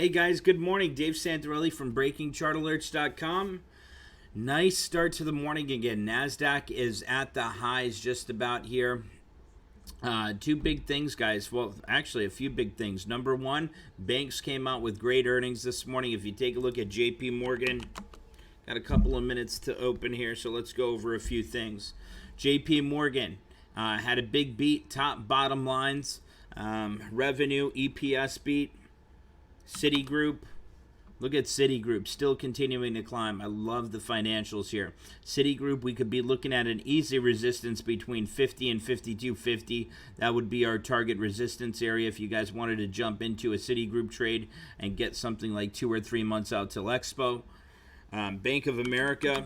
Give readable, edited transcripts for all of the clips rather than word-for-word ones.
Hey guys, good morning. Dave Santarelli from BreakingChartAlerts.com. Nice start to the morning again. NASDAQ is at the highs just about here. Two big things, guys. Well, actually, a few big things. Number one, banks came out with great earnings this morning. If you take a look at JP Morgan, got a couple of minutes to open here, so let's go over a few things. JP Morgan had a big beat, top, bottom lines, revenue, EPS beat. Citigroup, look at Citigroup, still continuing to climb. I love the financials here. Citigroup, we could be looking at an easy resistance between 50 and 52.50. That would be our target resistance area if you guys wanted to jump into a Citigroup trade and get something like 2 or 3 months out till Expo. Bank of America,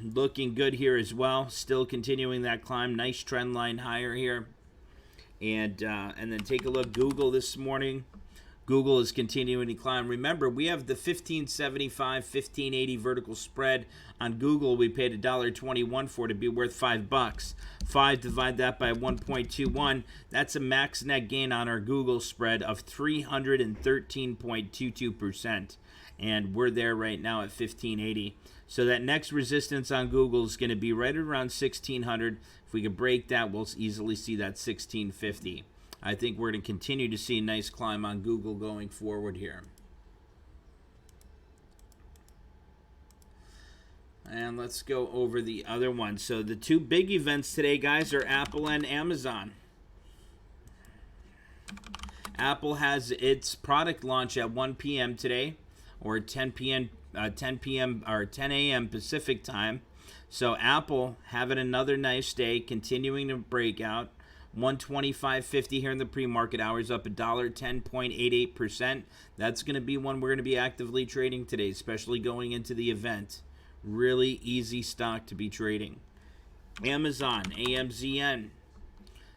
looking good here as well. Still continuing that climb. Nice trend line higher here. And then take a look. Google this morning. Google is continuing to climb. Remember, we have the 1575, 1580 vertical spread on Google. We paid $1.21 for it to be worth $5. 5 divide that by 1.21. That's a max net gain on our Google spread of 313.22%. And we're there right now at 1580. So that next resistance on Google is going to be right around 1600. If we could break that, we'll easily see that 1650. I think we're going to continue to see a nice climb on Google going forward here. And let's go over the other one. So the two big events today, guys, are Apple and Amazon. Apple has its product launch at 1 p.m. today, or 10 p.m. or 10 a.m. Pacific time. So Apple having another nice day, continuing to break out. 125.50 here in the pre-market hours, up $10.88%. That's going to be one we're going to be actively trading today, especially going into the event. Really easy stock to be trading. Amazon, AMZN.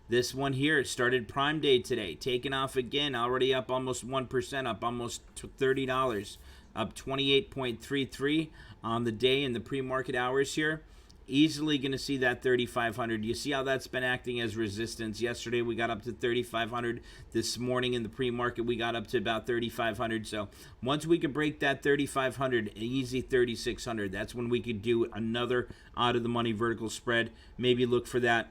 This one here started Prime Day today, taking off again, already up almost 1%, up almost $30, up 28.33 on the day in the pre-market hours here. Easily going to see that 3,500. You see how that's been acting as resistance. Yesterday we got up to 3,500. This morning in the pre-market we got up to about 3,500. So once we could break that 3,500, easy 3,600. That's when we could do another out of the money vertical spread. Maybe look for that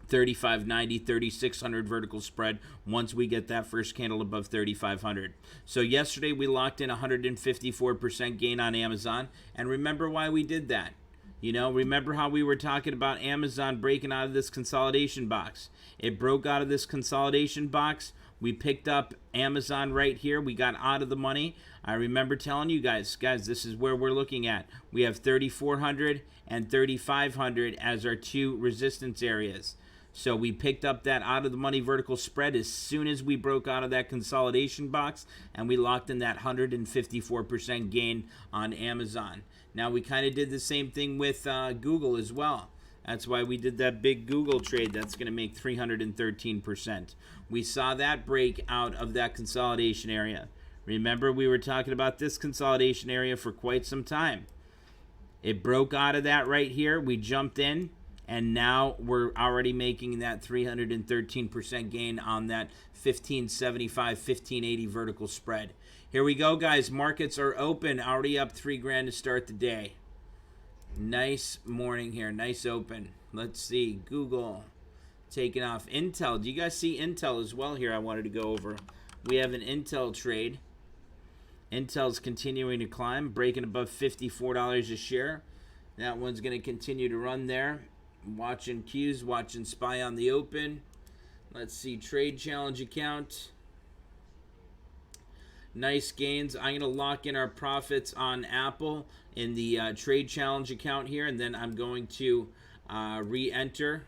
3,590, 3,600 vertical spread once we get that first candle above 3,500. So yesterday we locked in 154% gain on Amazon. And remember why we did that. You know, remember how we were talking about Amazon breaking out of this consolidation box. It broke out of this consolidation box. We picked up Amazon right here. We got out of the money. I remember telling you guys, this is where we're looking at. We have 3,400 and 3,500 as our two resistance areas. So we picked up that out of the money vertical spread as soon as we broke out of that consolidation box, and we locked in that 154% gain on Amazon. Now we kind of did the same thing with Google as well. That's why we did that big Google trade. That's going to make 313%. We saw that break out of that consolidation area. Remember, we were talking about this consolidation area for quite some time. It broke out of that right here. We jumped in. And now we're already making that 313% gain on that 1575, 1580 vertical spread. Here we go, guys. Markets are open. Already up $3,000 to start the day. Nice morning here. Nice open. Let's see. Google taking off. Intel. Do you guys see Intel as well here? I wanted to go over. We have an Intel trade. Intel's continuing to climb, breaking above $54 a share. That one's going to continue to run there. Watching Q's, watching SPY on the open. Let's see, trade challenge account. Nice gains. I'm going to lock in our profits on Apple in the trade challenge account here, and then I'm going to re-enter.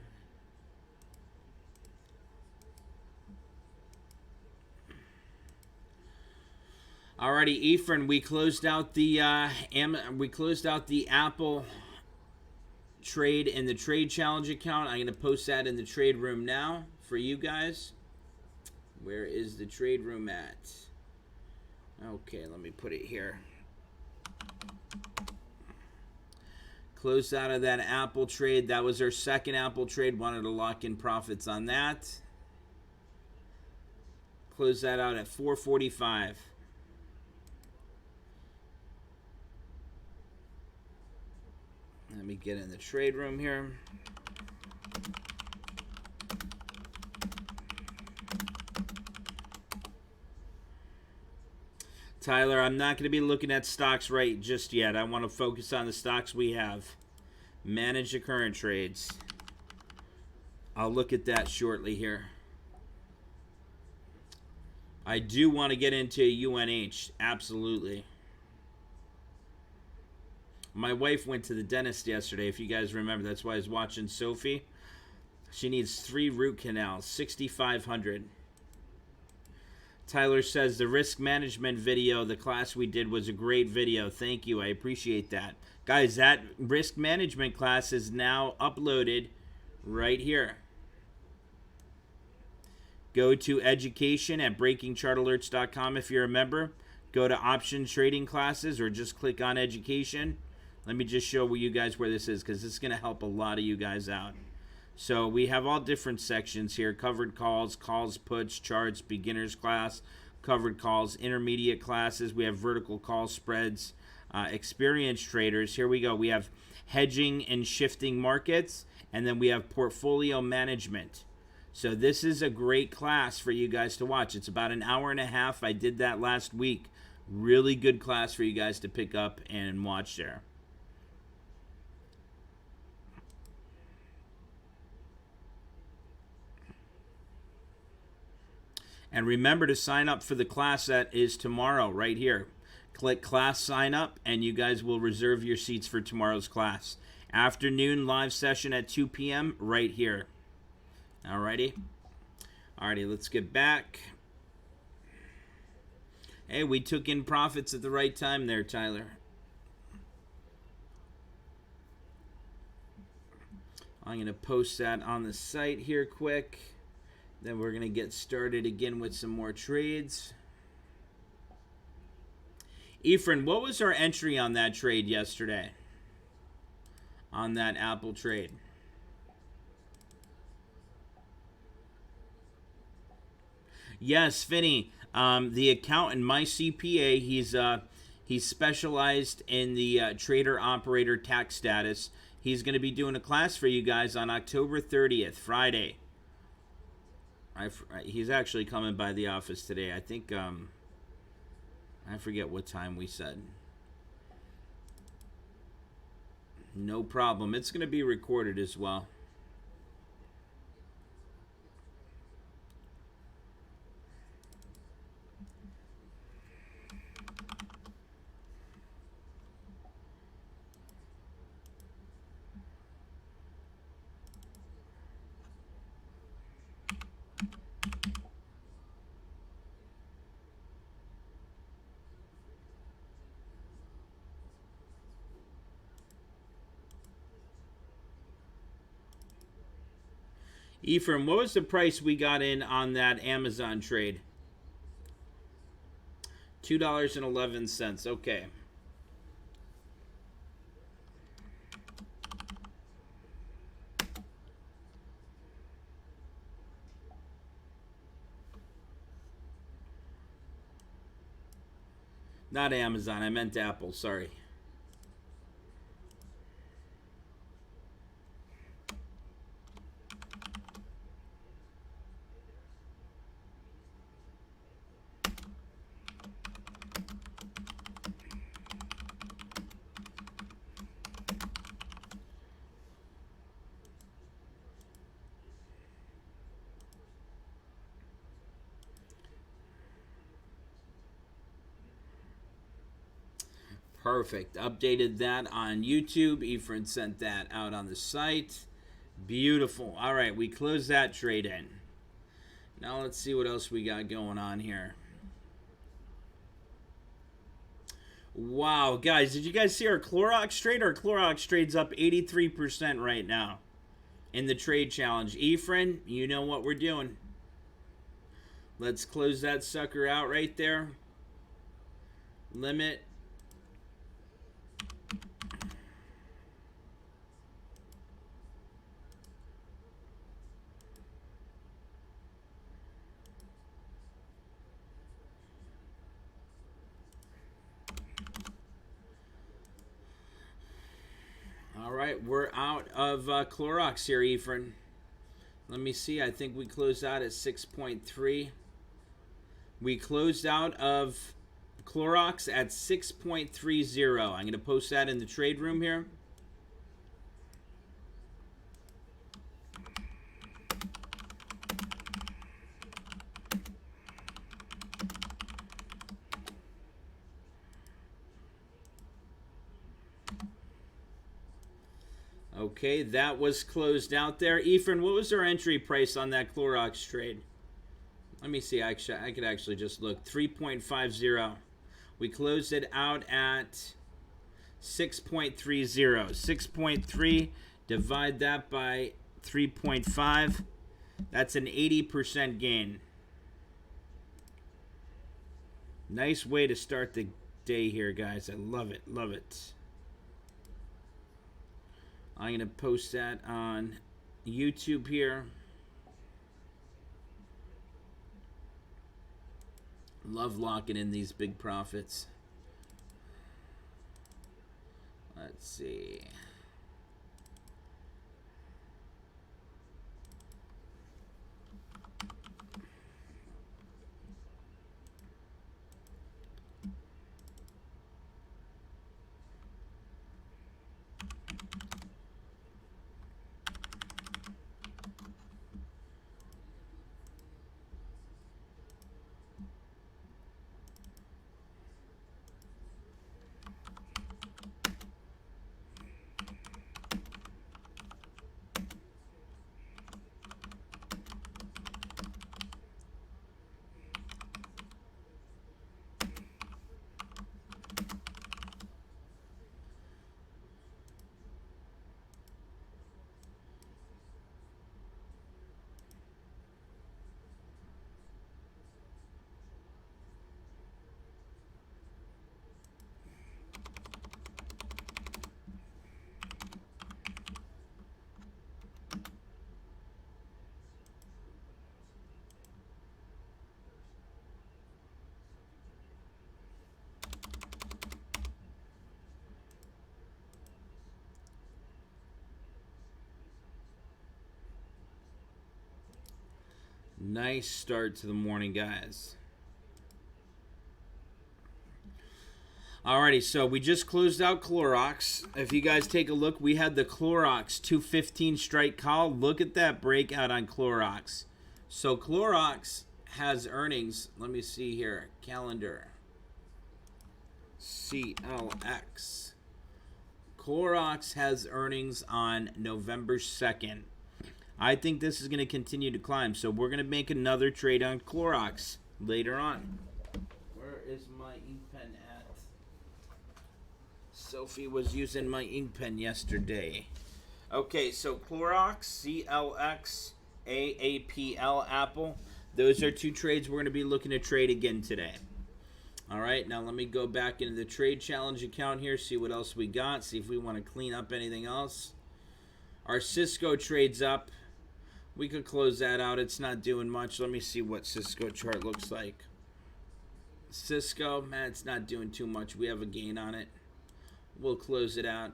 Alrighty, Ephraim, we closed out the Apple trade in the trade challenge account. I'm going to post that in the trade room now for you guys. Where is the trade room at? Okay, let me put it here. Closed out of that Apple trade. That was our second Apple trade. Wanted to lock in profits on that. Closed that out at 445. Let me get in the trade room here. Tyler, I'm not going to be looking at stocks right just yet. I want to focus on the stocks we have. Manage the current trades. I'll look at that shortly here. I do want to get into UNH. Absolutely. My wife went to the dentist yesterday, if you guys remember. That's why I was watching Sophie. She needs 3 root canals, $6,500. Tyler says the risk management video, the class we did, was a great video. Thank you. I appreciate that. Guys, that risk management class is now uploaded right here. Go to education at breakingchartalerts.com if you're a member. Go to option trading classes or just click on education. Let me just show you guys where this is because this is going to help a lot of you guys out. So we have all different sections here. Covered calls, calls, puts, charts, beginners class, covered calls, intermediate classes. We have vertical call spreads, experienced traders. Here we go. We have hedging and shifting markets, and then we have portfolio management. So this is a great class for you guys to watch. It's about an hour and a half. I did that last week. Really good class for you guys to pick up and watch there. And remember to sign up for the class that is tomorrow right here. Click class sign up and you guys will reserve your seats for tomorrow's class. Afternoon live session at 2 p.m. right here. Alrighty. Alrighty, let's get back. Hey, we took in profits at the right time there, Tyler. I'm going to post that on the site here quick. Then we're going to get started again with some more trades. Ephraim, what was our entry on that trade yesterday? On that Apple trade? Yes, Finney. The accountant, my CPA, he's specialized in the trader operator tax status. He's going to be doing a class for you guys on October 30th, Friday. He's actually coming by the office today. I think, I forget what time we said. No problem. It's going to be recorded as well. Ephraim, what was the price we got in on that Amazon trade? $2.11. Okay. Not Amazon. I meant Apple. Sorry. Perfect. Updated that on YouTube. Ephraim sent that out on the site. Beautiful. All right, we closed that trade in. Now let's see what else we got going on here. Wow, guys, did you guys see our Clorox trade? Our Clorox trade's up 83% right now in the trade challenge. Ephraim, you know what we're doing. Let's close that sucker out right there. Limit. All right, we're out of Clorox here, Ephraim. Let me see. I think we closed out at 6.3. We closed out of Clorox at 6.30. I'm going to post that in the trade room here. Okay, that was closed out there. Ephraim, what was our entry price on that Clorox trade? Let me see. I could actually just look. 3.50. We closed it out at 6.30. 6.3. Divide that by 3.5. That's an 80% gain. Nice way to start the day here, guys. I love it. Love it. I'm going to post that on YouTube here. Love locking in these big profits. Let's see. Nice start to the morning, guys. Alrighty, so we just closed out Clorox. If you guys take a look, we had the Clorox 215 strike call. Look at that breakout on Clorox. So Clorox has earnings. Let me see here. Calendar. CLX. Clorox has earnings on November 2nd. I think this is going to continue to climb, so we're going to make another trade on Clorox later on. Where is my ink pen at? Sophie was using my ink pen yesterday. Okay, so Clorox, CLX, AAPL, Apple. Those are two trades we're going to be looking to trade again today. All right, now let me go back into the trade challenge account here, see what else we got, see if we want to clean up anything else. Our Cisco trade's up. We could close that out. It's not doing much. Let me see what Cisco chart looks like. Cisco, man, it's not doing too much. We have a gain on it. We'll close it out.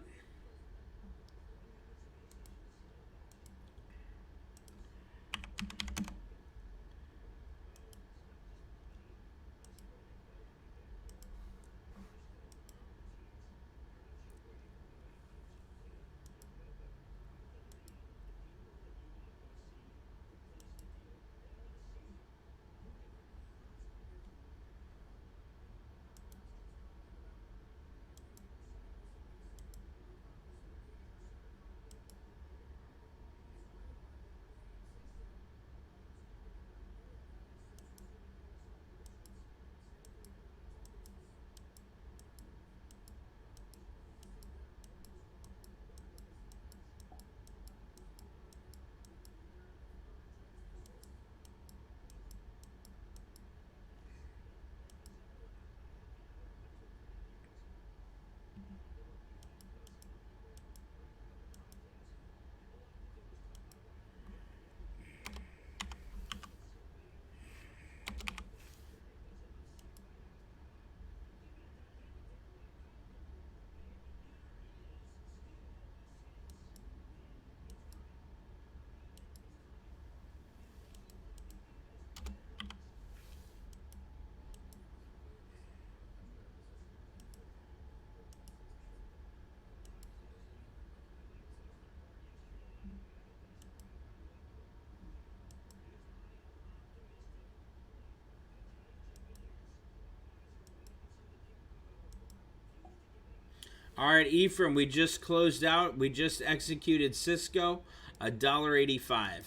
All right, Ephraim, we just closed out. We just executed Cisco, $1.85.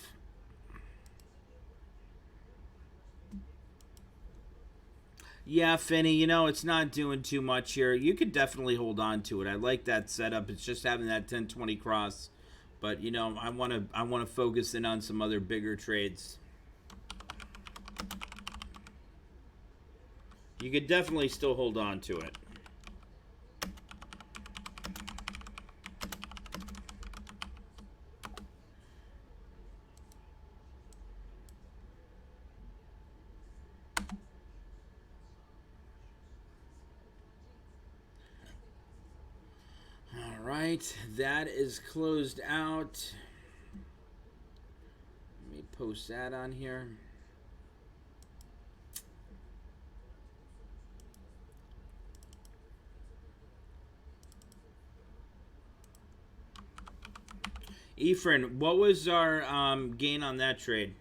Yeah, Finney, it's not doing too much here. You could definitely hold on to it. I like that setup. It's just having that 10-20 cross. But, I want to focus in on some other bigger trades. You could definitely still hold on to it. All right, that is closed out. Let me post that on here. Ephraim, what was our gain on that trade?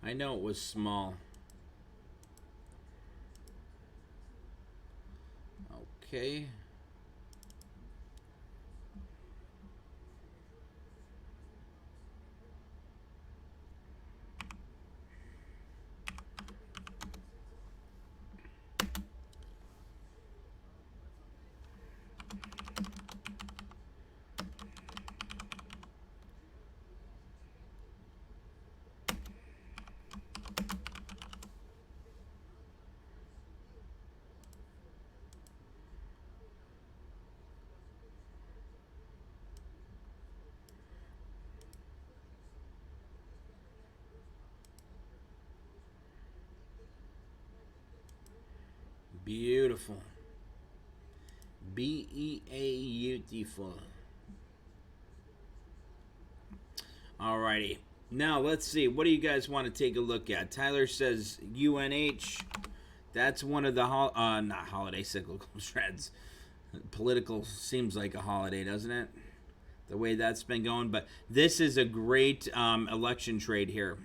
I know it was small. Okay. Beautiful. Beautiful. Alrighty. Now let's see. What do you guys want to take a look at? Tyler says UNH. That's one of the not holiday cyclical trends. Political seems like a holiday, doesn't it? The way that's been going, but this is a great election trade here.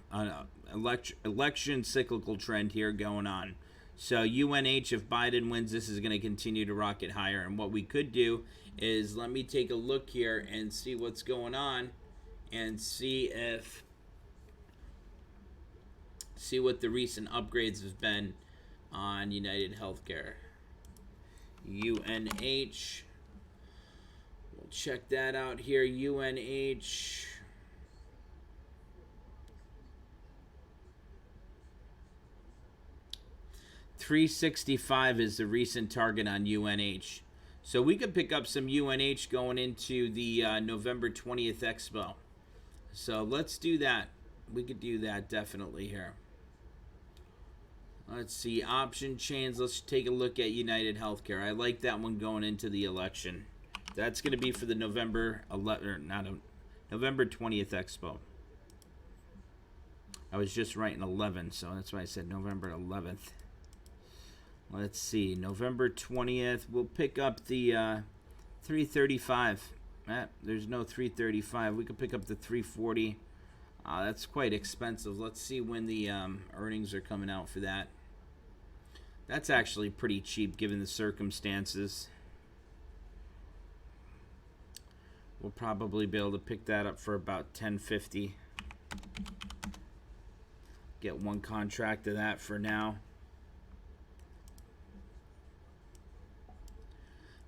Election cyclical trend here going on. So UNH, if Biden wins, this is going to continue to rocket higher. And what we could do is, let me take a look here and see what's going on, and see what the recent upgrades have been on United Healthcare. UNH. We'll check that out here. UNH. $365 is the recent target on UNH. So we could pick up some UNH going into the November 20th Expo. So let's do that. We could do that definitely here. Let's see, option chains. Let's take a look at United Healthcare. I like that one going into the election. That's going to be for the November 20th Expo. I was just writing 11, so that's why I said November 11th. Let's see, November 20th. We'll pick up the 335. There's no 335. We could pick up the 340. That's quite expensive. Let's see when the earnings are coming out for that. That's actually pretty cheap given the circumstances. We'll probably be able to pick that up for about $10.50. Get one contract of that for now.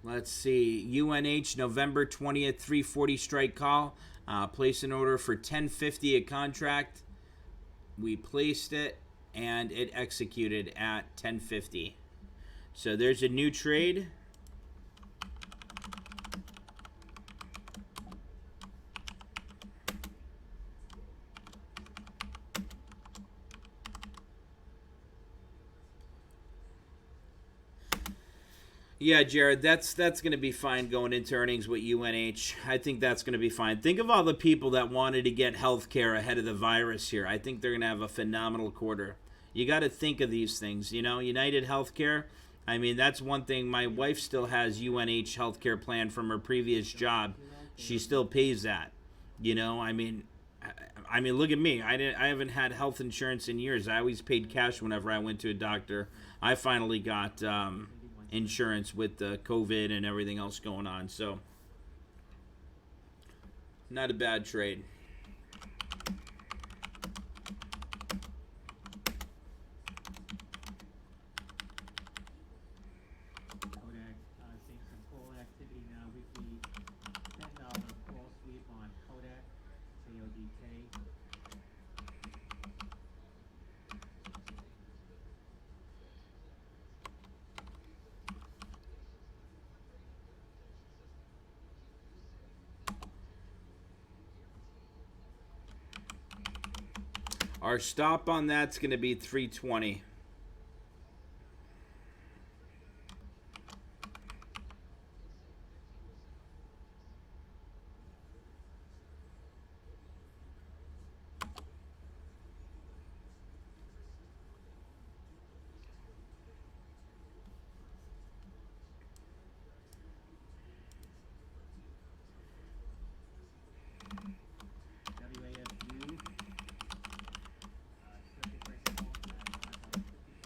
Let's see, UNH, November 20th, 340 strike call. Place an order for $10.50 a contract. We placed it, and it executed at $10.50. So there's a new trade. Yeah, Jared, that's going to be fine going into earnings with UNH. I think that's going to be fine. Think of all the people that wanted to get health care ahead of the virus here. I think they're going to have a phenomenal quarter. You got to think of these things, United Healthcare, I mean, that's one thing. My wife still has UNH healthcare plan from her previous job. She still pays that. You know, I mean, look at me. I haven't had health insurance in years. I always paid cash whenever I went to a doctor. I finally got insurance with the COVID and everything else going on. So, not a bad trade. Kodak seeing some call activity now. Weekly $10 call sweep on Kodak, KODK. Our stop on that's going to be 320. WASU, circuit breaker hold at uniform.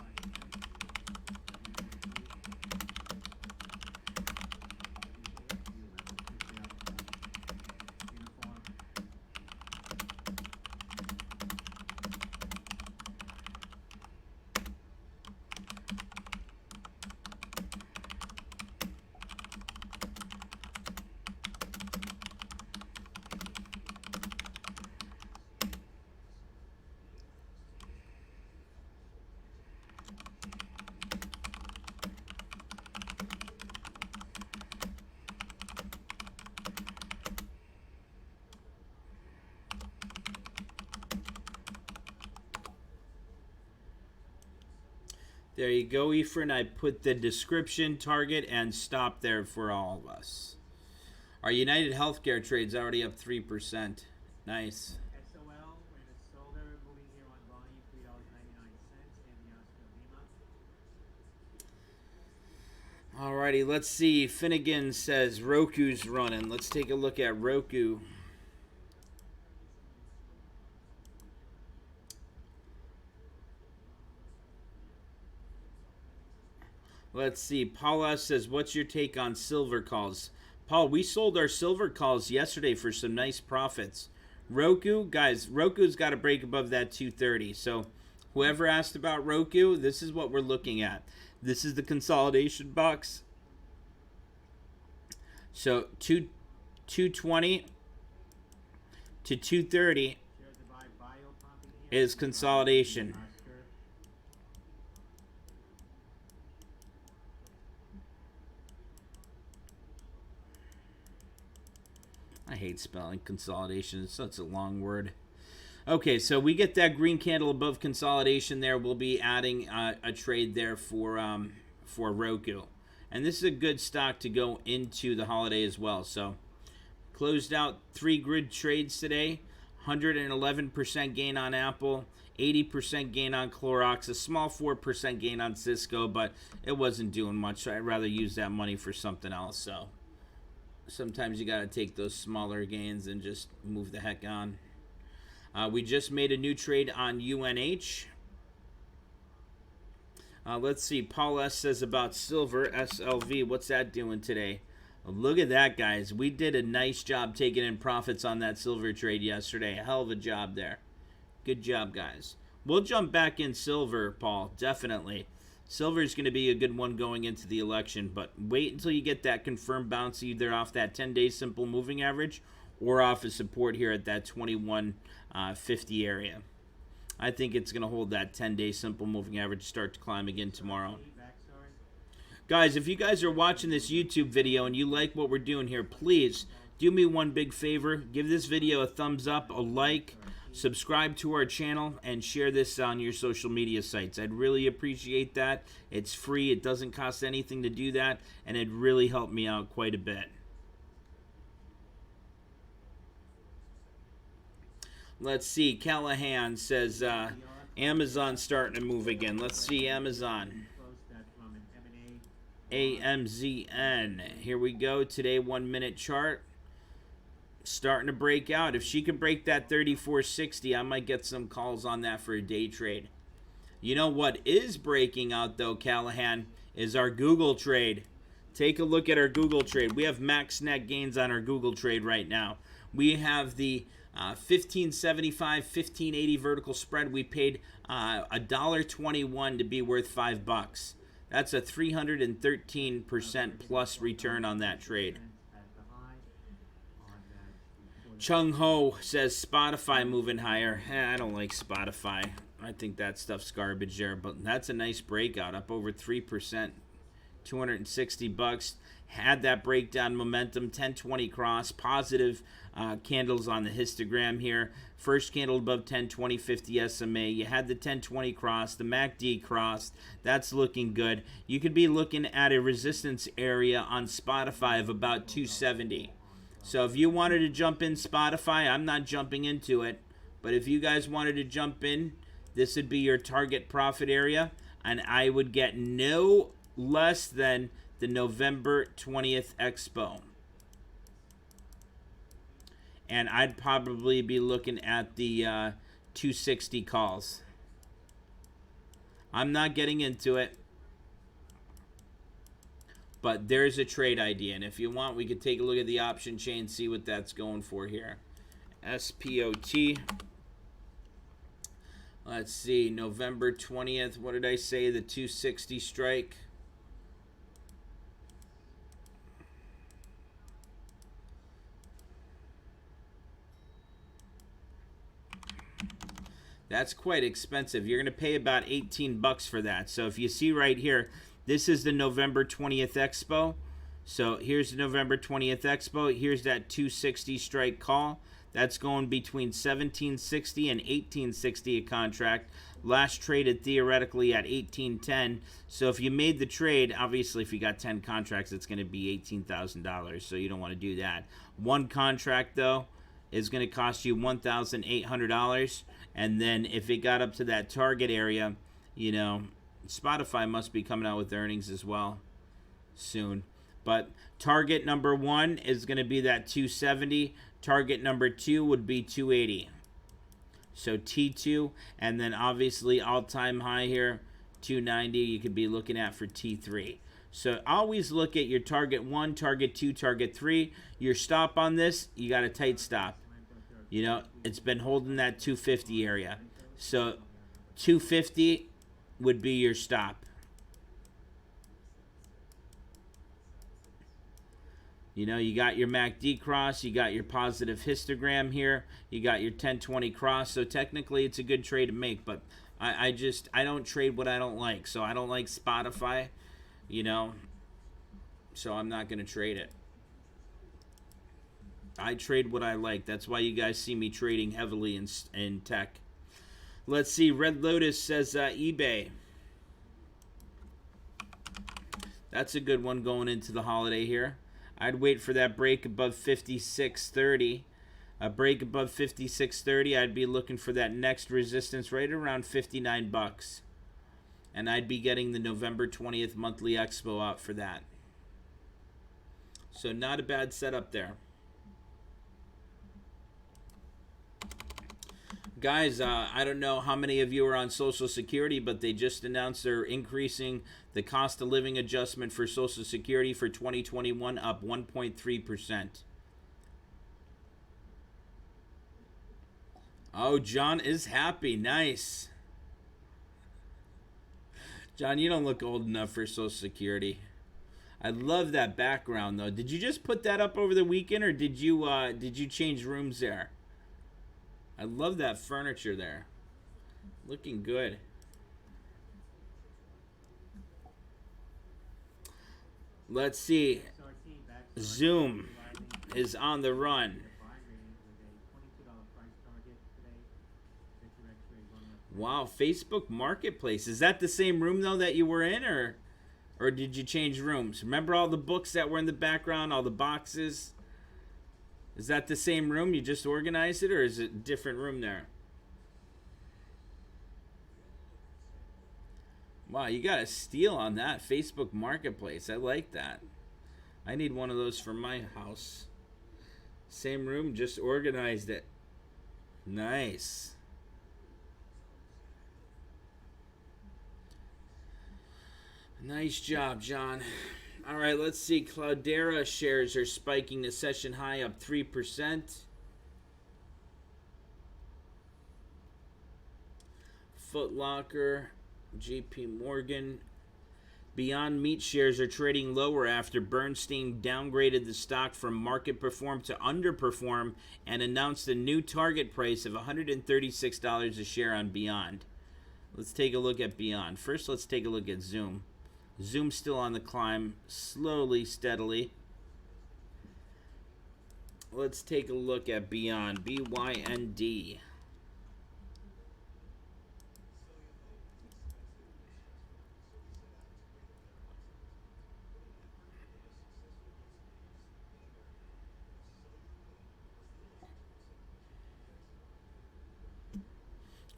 There you go, Efren. I put the description, target, and stop there for all of us. Our United Healthcare trade's already up 3%. Nice. SOL, we're in a solder, moving here on volume, $3.99, and the Oscar Lima. Alrighty, let's see. Finnegan says Roku's running. Let's take a look at Roku. Let's see. Paul S. says, what's your take on silver calls? Paul, we sold our silver calls yesterday for some nice profits. Roku, guys, Roku's got to break above that 230. So whoever asked about Roku, this is what we're looking at. This is the consolidation box. So 220 to 230 is consolidation. I hate spelling consolidation. It's such a long word. Okay, so we get that green candle above consolidation there. We'll be adding a trade there for Roku. And this is a good stock to go into the holiday as well. So closed out 3 grid trades today. 111% gain on Apple. 80% gain on Clorox. A small 4% gain on Cisco, but it wasn't doing much. So I'd rather use that money for something else. So sometimes you got to take those smaller gains and just move the heck on. We just made a new trade on UNH. Let's see. Paul S. says about silver, SLV. What's that doing today? Look at that, guys. We did a nice job taking in profits on that silver trade yesterday. A hell of a job there. Good job, guys. We'll jump back in silver, Paul. Definitely. Silver is going to be a good one going into the election, but wait until you get that confirmed bounce either off that 10-day simple moving average or off of support here at that 2150 area. I think it's going to hold that 10-day simple moving average, start to climb again tomorrow. Guys, if you guys are watching this YouTube video and you like what we're doing here, please do me one big favor. Give this video a thumbs up, a like, subscribe to our channel, and share this on your social media sites. I'd really appreciate that. It's free. It doesn't cost anything to do that, and it'd really help me out quite a bit. Let's see. Callahan says Amazon's starting to move again. Let's see Amazon. Close that from an M&A AMZN. Here we go. Today, 1 minute chart. Starting to break out. If she can break that 3460, I might get some calls on that for a day trade. You know what is breaking out though, Callahan, is our Google trade. Take a look at our Google trade. We have max net gains on our Google trade right now. We have the 1575, 1580 vertical spread. We paid $1.21 to be worth $5. That's a 313% plus return on that trade. Chung Ho says Spotify moving higher. I don't like Spotify. I think that stuff's garbage there, but that's a nice breakout, up over 3%, $260. Had that breakdown momentum, 1020 cross, positive candles on the histogram here. First candle above 1020, 50 SMA. You had the 1020 cross, the MACD crossed. That's looking good. You could be looking at a resistance area on Spotify of about 270. So if you wanted to jump in Spotify, I'm not jumping into it. But if you guys wanted to jump in, this would be your target profit area. And I would get no less than the November 20th Expo. And I'd probably be looking at the 260 calls. I'm not getting into it. But there's a trade idea, and if you want, we could take a look at the option chain, see what that's going for here. SPOT. Let's see, November 20th. What did I say? The 260 strike. That's quite expensive. You're going to pay about $18 for that. So if you see right here, this is the November 20th Expo. So here's the November 20th Expo. Here's that 260 strike call. That's going between 1760 and 1860 a contract. Last traded theoretically at 1810. So if you made the trade, obviously if you got 10 contracts, it's going to be $18,000. So you don't want to do that. One contract though is going to cost you $1,800. And then if it got up to that target area, you know, Spotify must be coming out with earnings as well soon. But target number 1 is going to be that 270. Target number 2 would be 280. So T2, and then obviously all-time high here, 290 you could be looking at for T3. So always look at your target 1, target 2, target 3. Your stop on this, you got a tight stop. You know, it's been holding that 250 area. So 250 would be your stop. You know, you got your MACD cross, you got your positive histogram here, you got your 1020 cross. So technically it's a good trade to make, but I don't trade what I don't like. So I don't like Spotify, you know, so I'm not going to trade it. I trade what I like. That's why you guys see me trading heavily in tech. Let's see. Red Lotus says eBay. That's a good one going into the holiday here. I'd wait for that break above 56.30. A break above 56.30. I'd be looking for that next resistance right around $59. And I'd be getting the November 20th monthly expo out for that. So not a bad setup there. Guys, I don't know how many of you are on Social Security, but they just announced they're increasing the cost of living adjustment for Social Security for 2021 up 1.3%. Oh, John is happy. Nice. John, you don't look old enough for Social Security. I love that background, though. Did you just put that up over the weekend, or did you change rooms there? I love that furniture there. Looking good. Let's see. Zoom is on the run. Wow, Facebook Marketplace. Is that the same room, though, that you were in, or did you change rooms? Remember all the books that were in the background, all the boxes? Is that the same room? You just organized it, or is it a different room there? Wow, you got a steal on that. Facebook Marketplace. I like that. I need one of those for my house. Same room, just organized it. Nice. Nice job, John. All right, let's see. Cloudera shares are spiking the session high, up 3%. Foot Locker, JP Morgan. Beyond Meat shares are trading lower after Bernstein downgraded the stock from market perform to underperform and announced a new target price of $136 a share on Beyond. Let's take a look at Beyond. First, let's take a look at Zoom. Zoom's still on the climb, slowly, steadily. Let's take a look at Beyond, BYND.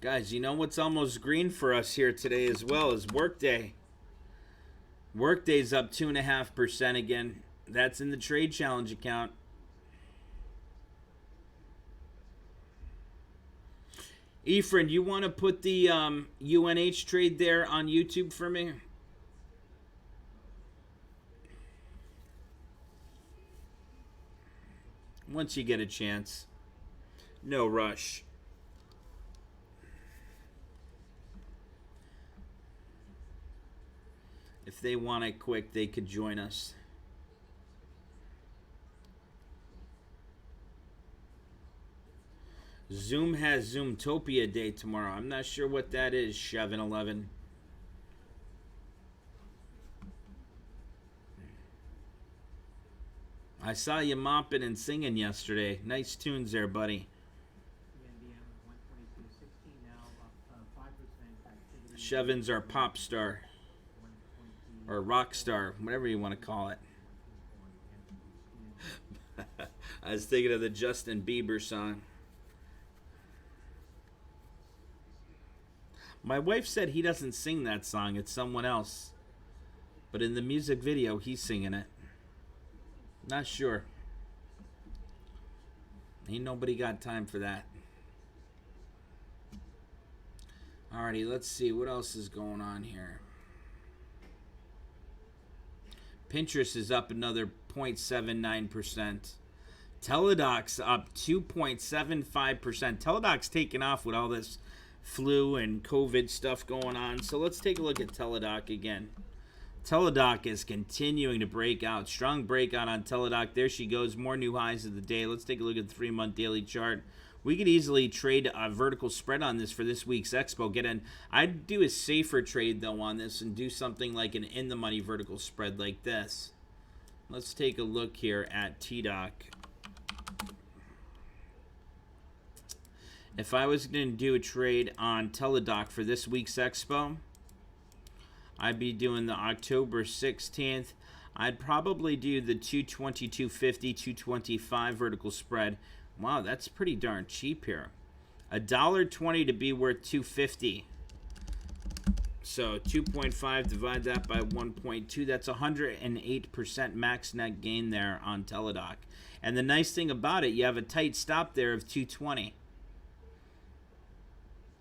Guys, you know what's almost green for us here today as well is Workday. Workday's up 2.5% again. That's in the trade challenge account. Efren, you want to put the UNH trade there on YouTube for me? Once you get a chance. No rush. If they want it quick, they could join us. Zoom has Zoomtopia Day tomorrow. I'm not sure what that is, Chevin11. I saw you mopping and singing yesterday. Nice tunes there, buddy. Chevin's our pop star. Or rock star, whatever you want to call it. I was thinking of the Justin Bieber song. My wife said he doesn't sing that song, it's someone else. But in the music video, he's singing it. Not sure. Ain't nobody got time for that. Alrighty, let's see what else is going on here. Pinterest is up another 0.79%. Teladoc's up 2.75%. Teladoc's taking off with all this flu and COVID stuff going on. So let's take a look at Teladoc again. Teladoc is continuing to break out. Strong breakout on Teladoc. There she goes. More new highs of the day. Let's take a look at the 3-month daily chart. We could easily trade a vertical spread on this for this week's expo. I'd do a safer trade, though, on this and do something like an in-the-money vertical spread like this. Let's take a look here at TDOC. If I was going to do a trade on Teladoc for this week's expo, I'd be doing the October 16th. I'd probably do the 220, 250, 225 vertical spread. Wow, that's pretty darn cheap here. $1.20 to be worth 250. So 2.5, divide that by 1.2. That's 108% max net gain there on Teladoc. And the nice thing about it, you have a tight stop there of 220.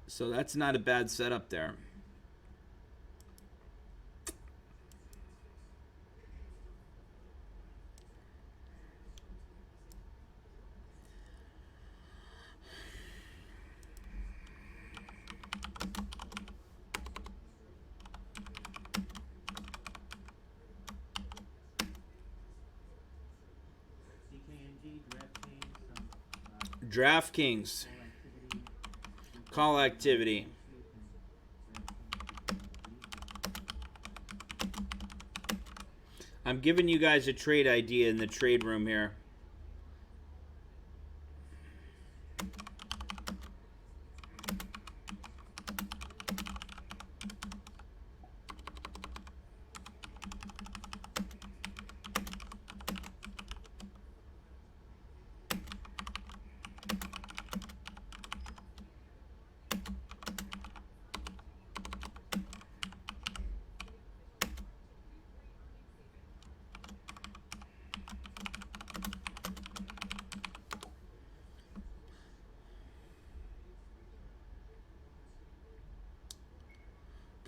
So that's not a bad setup there. DraftKings. Call activity. I'm giving you guys a trade idea in the trade room here.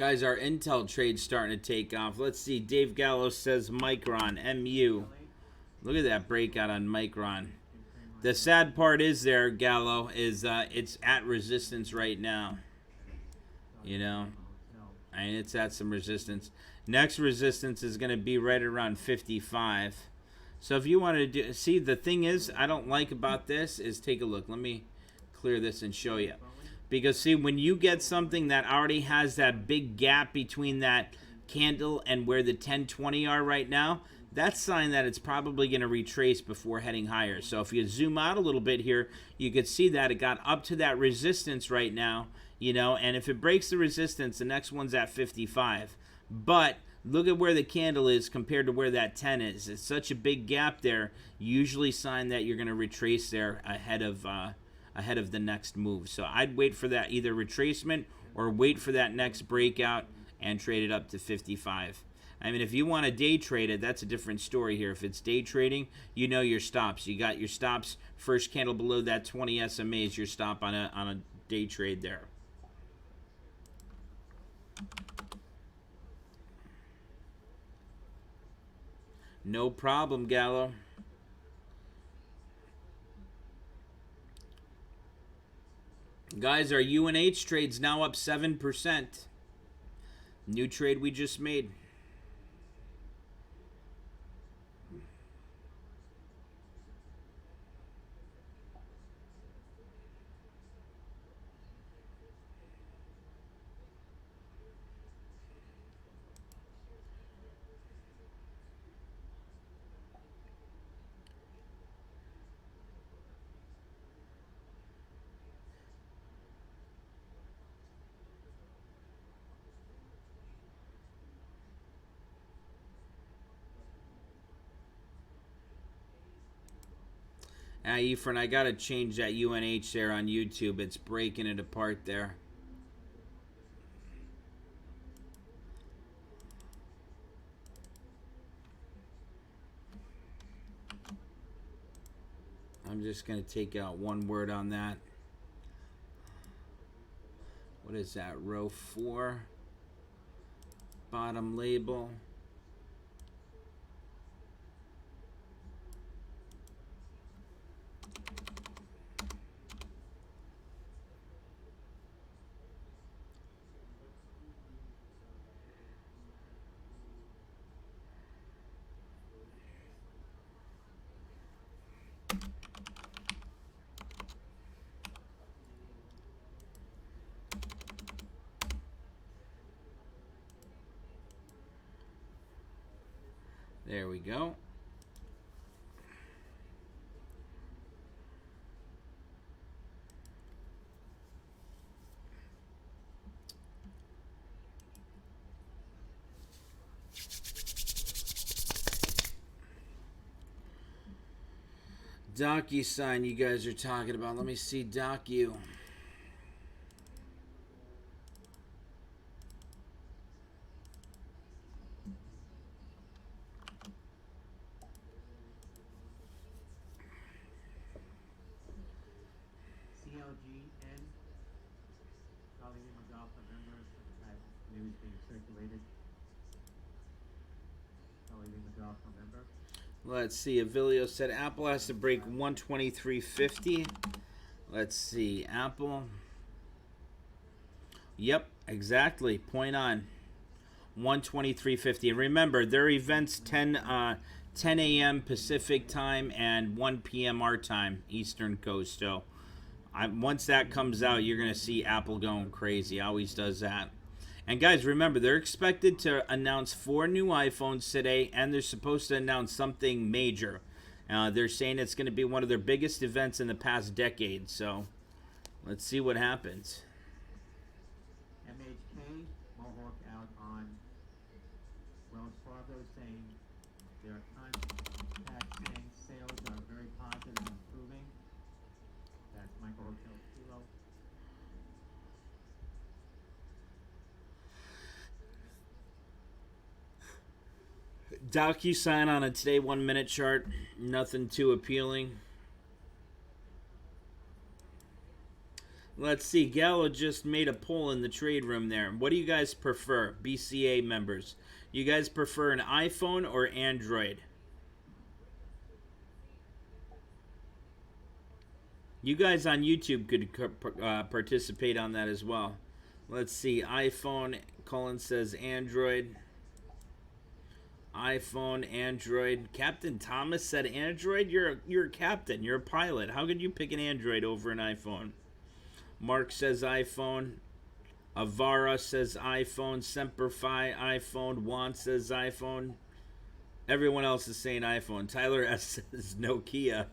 Guys, our Intel trade's starting to take off. Let's see. Dave Gallo says Micron, MU. Look at that breakout on Micron. The sad part is there, Gallo, is it's at resistance right now. You know, I mean, it's at some resistance. Next resistance is going to be right around 55. So if you want to do, see, the thing is, I don't like about this is, take a look. Let me clear this and show you. Because see, when you get something that already has that big gap between that candle and where the 1020 are right now, that's a sign that it's probably going to retrace before heading higher. So if you zoom out a little bit here, you could see that it got up to that resistance right now, you know, and if it breaks the resistance, the next one's at 55. But look at where the candle is compared to where that 10 is. It's such a big gap there, usually sign that you're going to retrace there ahead of the next move. So I'd wait for that either retracement or wait for that next breakout and trade it up to 55. I mean, if you want to day trade it, that's a different story here. If it's day trading, you know your stops. You got your stops, first candle below that 20 SMA is your stop on a day trade there. No problem, Gallo. Guys, our UNH trade's now up 7%. New trade we just made. Efren, I gotta change that UNH there on YouTube. It's breaking it apart there. I'm just gonna take out one word on that. What is that? Row 4. Bottom label. There we go. DocuSign you guys are talking about. Let me see Docu. CLGN, Charlie Lima Golf November, that news being circulated. Charlie Lima Golf November. Let's see. Avilio said Apple has to break 123.50. Let's see. Apple. Yep, exactly. Point on. 123.50. And remember, their events 10 a.m. Pacific time and 1 p.m. our time, Eastern Coast. So once that comes out, you're going to see Apple going crazy. Always does that. And guys, remember, they're expected to announce 4 new iPhones today, and they're supposed to announce something major. They're saying it's going to be one of their biggest events in the past decade. So let's see what happens. MHK, Mohawk out on Wells Fargo saying there are contacts saying sales are very positive and improving. That's Michael Hotel Kilo. DocuSign on a today 1 minute chart. Nothing too appealing. Let's see. Gallo just made a poll in the trade room there. What do you guys prefer, BCA members? You guys prefer an iPhone or Android? You guys on YouTube could participate on that as well. Let's see. iPhone. Colin says Android. iPhone, Android. Captain Thomas said Android. You're a captain. You're a pilot. How could you pick an Android over an iPhone? Mark says iPhone. Avara says iPhone. Semperfi iPhone. Juan says iPhone. Everyone else is saying iPhone. Tyler S says Nokia.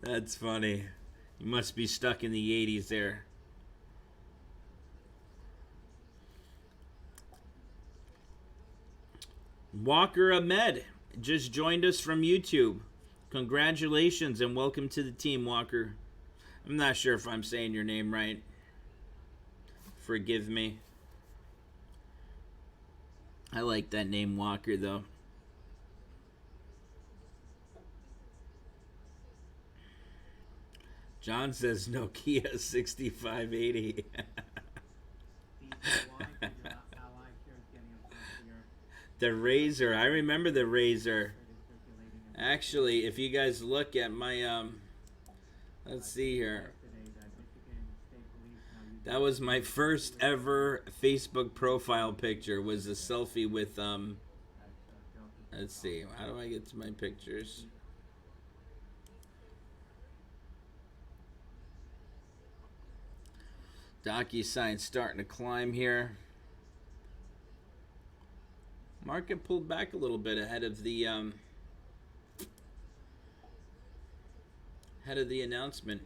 That's funny. You must be stuck in the 80s there. Walker Ahmed just joined us from YouTube. Congratulations and welcome to the team, Walker. I'm not sure if I'm saying your name right. Forgive me. I like that name, Walker, though. John says Nokia 6580. The Razor. I remember the Razor. Actually, if you guys look at my let's see here. That was my first ever Facebook profile picture, was a selfie with let's see. How do I get to my pictures? DocuSign starting to climb here. Market pulled back a little bit ahead of the announcement.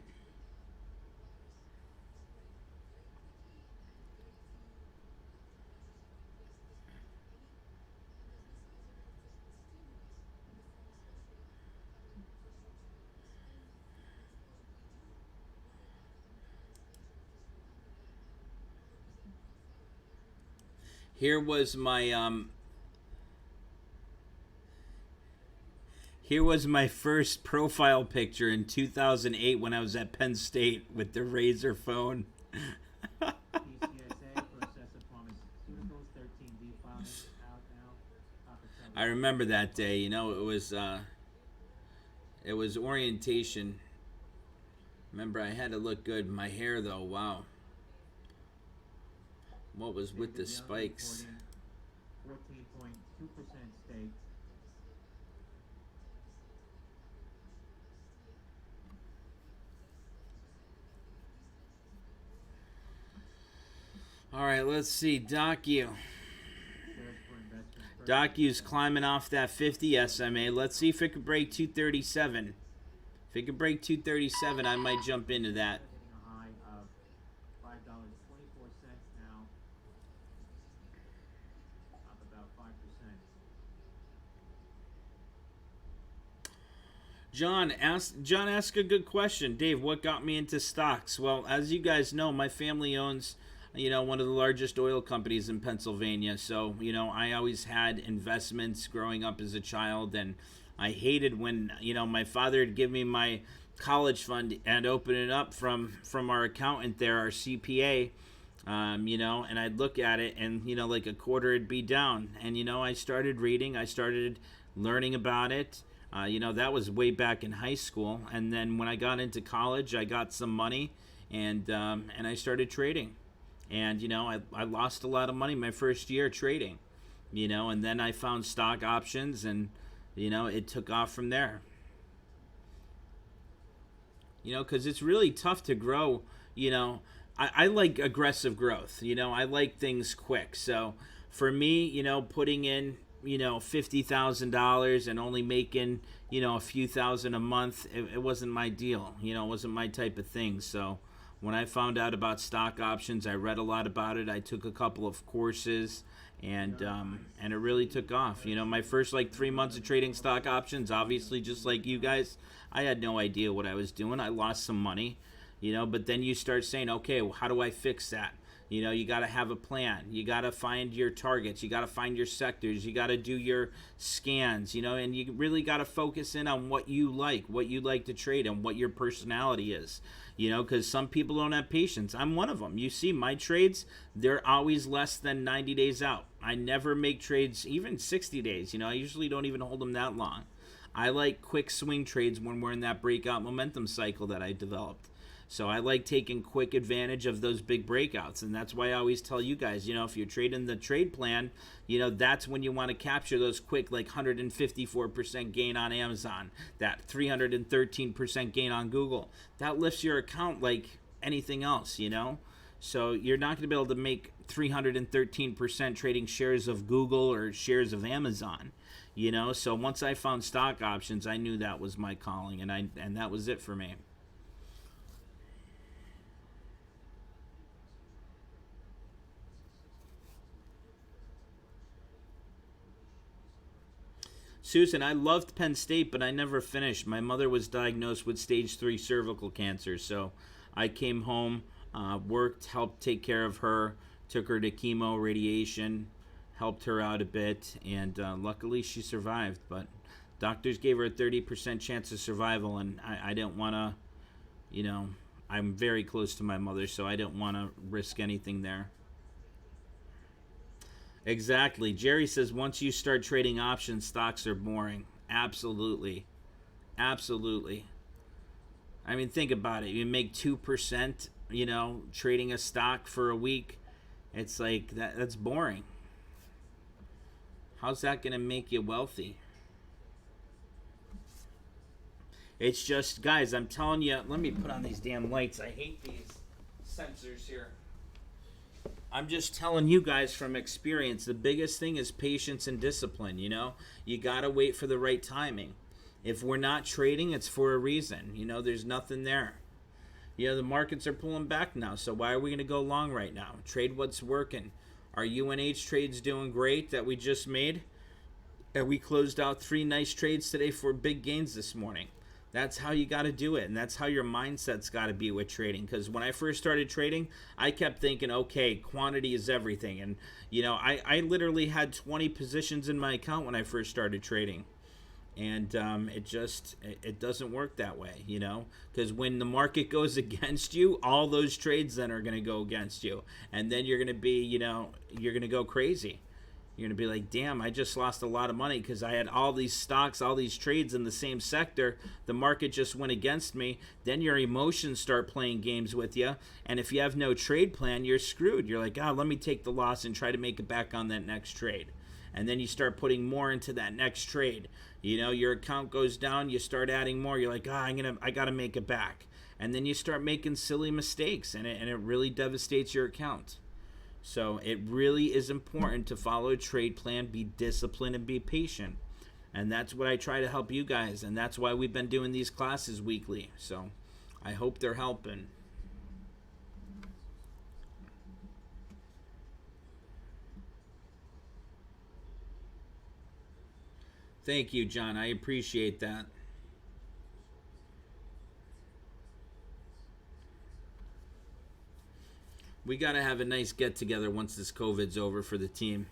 Here was my first profile picture in 2008 when I was at Penn State with the Razor phone. I remember that day. You know, it was orientation. Remember, I had to look good. My hair, though, wow. What was with the spikes? 14.2% stake. All right, let's see. Docu's climbing off that 50 SMA. Let's see if it could break 237. If it could break 237, I might jump into that. Hitting a high of $5.24 now. Up about 5%. John asked a good question. Dave, what got me into stocks? Well, as you guys know, my family owns, one of the largest oil companies in Pennsylvania. So, I always had investments growing up as a child, and I hated when, my father would give me my college fund and open it up from our accountant there, our CPA, and I'd look at it and, like a quarter would be down. And, I started reading, I started learning about it. That was way back in high school. And then when I got into college, I got some money and I started trading. And, I lost a lot of money my first year trading, and then I found stock options and, it took off from there. Because it's really tough to grow, I like aggressive growth, I like things quick. So for me, putting in, $50,000 and only making, a few thousand a month, it wasn't my deal, it wasn't my type of thing. So when I found out about stock options, I read a lot about it. I took a couple of courses, and it really took off. My first 3 months of trading stock options, obviously just like you guys, I had no idea what I was doing. I lost some money, but then you start saying, okay, well, how do I fix that? You know, you got to have a plan. You got to find your targets. You got to find your sectors. You got to do your scans, you know, and you really got to focus in on what you like to trade, and what your personality is, you know, because some people don't have patience. I'm one of them. You see, my trades, they're always less than 90 days out. I never make trades even 60 days. You know, I usually don't even hold them that long. I like quick swing trades when we're in that breakout momentum cycle that I developed. So I like taking quick advantage of those big breakouts. And that's why I always tell you guys, you know, if you're trading the trade plan, you know, that's when you want to capture those quick, like 154% gain on Amazon, that 313% gain on Google. That lifts your account like anything else, you know. So you're not going to be able to make 313% trading shares of Google or shares of Amazon, you know. So once I found stock options, I knew that was my calling, and that was it for me. Susan, I loved Penn State, but I never finished. My mother was diagnosed with stage 3 cervical cancer, so I came home, worked, helped take care of her, took her to chemo, radiation, helped her out a bit, and luckily she survived. But doctors gave her a 30% chance of survival, and I didn't want to, you know, I'm very close to my mother, so I didn't want to risk anything there. Exactly. Jerry says once you start trading options, stocks are boring. Absolutely. Absolutely. I mean, think about it. You make 2%, you know, trading a stock for a week. It's like that's boring. How's that going to make you wealthy? It's just, guys, I'm telling you, let me put on these damn lights. I hate these sensors here. I'm just telling you guys from experience, the biggest thing is patience and discipline, you know? You got to wait for the right timing. If we're not trading, it's for a reason. You know, there's nothing there. You know, the markets are pulling back now, so why are we going to go long right now? Trade what's working. Our UNH trades doing great that we just made. And we closed out 3 nice trades today for big gains this morning. That's how you got to do it, and that's how your mindset's got to be with trading. Because when I first started trading, I kept thinking, okay, quantity is everything. And, you know, I literally had 20 positions in my account when I first started trading. And it doesn't work that way, you know. Because when the market goes against you, all those trades then are going to go against you. And then you're going to be, you know, you're going to go crazy. You're going to be like, damn, I just lost a lot of money because I had all these stocks, all these trades in the same sector. The market just went against me. Then your emotions start playing games with you. And if you have no trade plan, you're screwed. You're like, let me take the loss and try to make it back on that next trade. And then you start putting more into that next trade. You know, your account goes down, you start adding more. You're like, I got to make it back. And then you start making silly mistakes, and it really devastates your account. So it really is important to follow a trade plan, be disciplined, and be patient. And that's what I try to help you guys. And that's why we've been doing these classes weekly. So I hope they're helping. Thank you, John. I appreciate that. We got to have a nice get-together once this COVID's over for the team.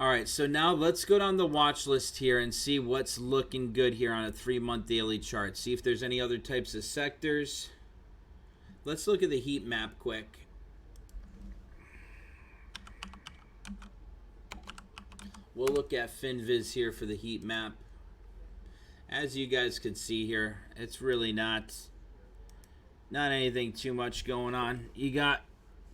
All right, so now let's go down the watch list here and see what's looking good here on a 3-month daily chart. See if there's any other types of sectors. Let's look at the heat map quick. We'll look at FinViz here for the heat map. As you guys can see here, it's really not anything too much going on. You got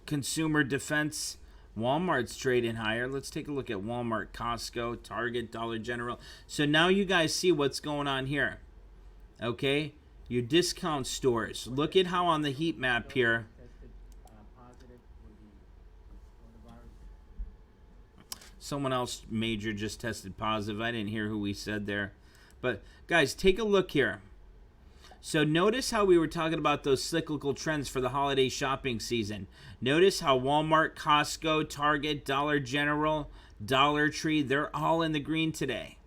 consumer defense. Walmart's trading higher. Let's take a look at Walmart, Costco, Target, Dollar General. So now you guys see what's going on here. Okay? Your discount stores. Look at how on the heat map here. Someone else major just tested positive. I didn't hear who we said there. But guys, take a look here. So notice how we were talking about those cyclical trends for the holiday shopping season. Notice how Walmart, Costco, Target, Dollar General, Dollar Tree, they're all in the green today.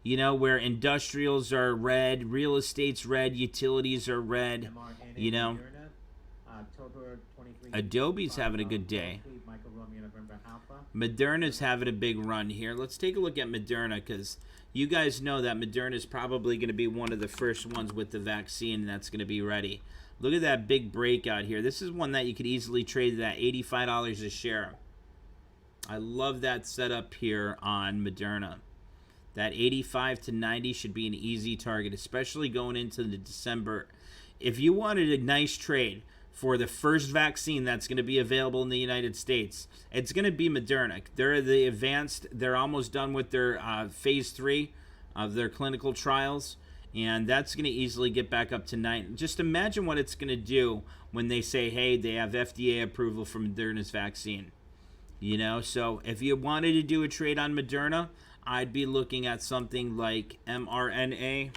You know, where industrials are red, real estate's red, utilities are red. mRNA You know, Moderna, October 23. Adobe's having a good day. Michael Romeo November Alpha. Moderna's having a big run here. Let's take a look at Moderna, because you guys know that Moderna is probably going to be one of the first ones with the vaccine that's going to be ready. Look at that big breakout here. This is one that you could easily trade at $85 a share. I love that setup here on Moderna. That 85 to 90 should be an easy target, especially going into the December. If you wanted a nice trade for the first vaccine that's going to be available in the United States, it's going to be Moderna. They're the advanced. They're almost done with their phase 3 of their clinical trials. And that's going to easily get back up to 9. Just imagine what it's going to do when they say, hey, they have FDA approval for Moderna's vaccine. You know, so if you wanted to do a trade on Moderna, I'd be looking at something like mRNA.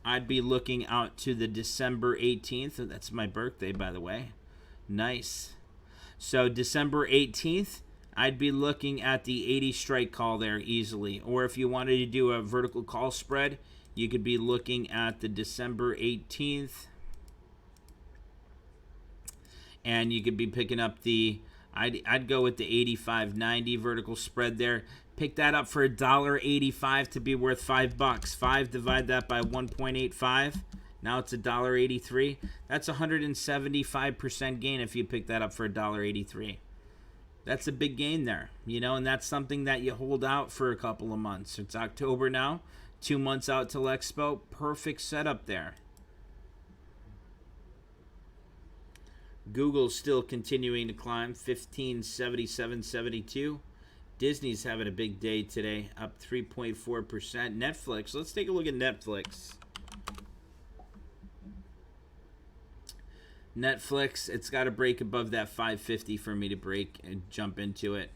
I'd be looking out to the December 18th. That's my birthday, by the way. Nice. So December 18th, I'd be looking at the 80 strike call there easily. Or if you wanted to do a vertical call spread, you could be looking at the December 18th. And you could be picking up the, I'd go with the 85.90 vertical spread there. Pick that up for $1.85 to be worth $5. 5 divide that by 1.85. Now it's $1.83. That's 175% gain if you pick that up for $1.83. That's a big gain there, you know, and that's something that you hold out for a couple of months. It's October now. 2 months out till Expo. Perfect setup there. Google's still continuing to climb. 1577.72. Disney's having a big day today. Up 3.4%. Netflix. Let's take a look at Netflix. Netflix, it's got to break above that 550 for me to break and jump into it.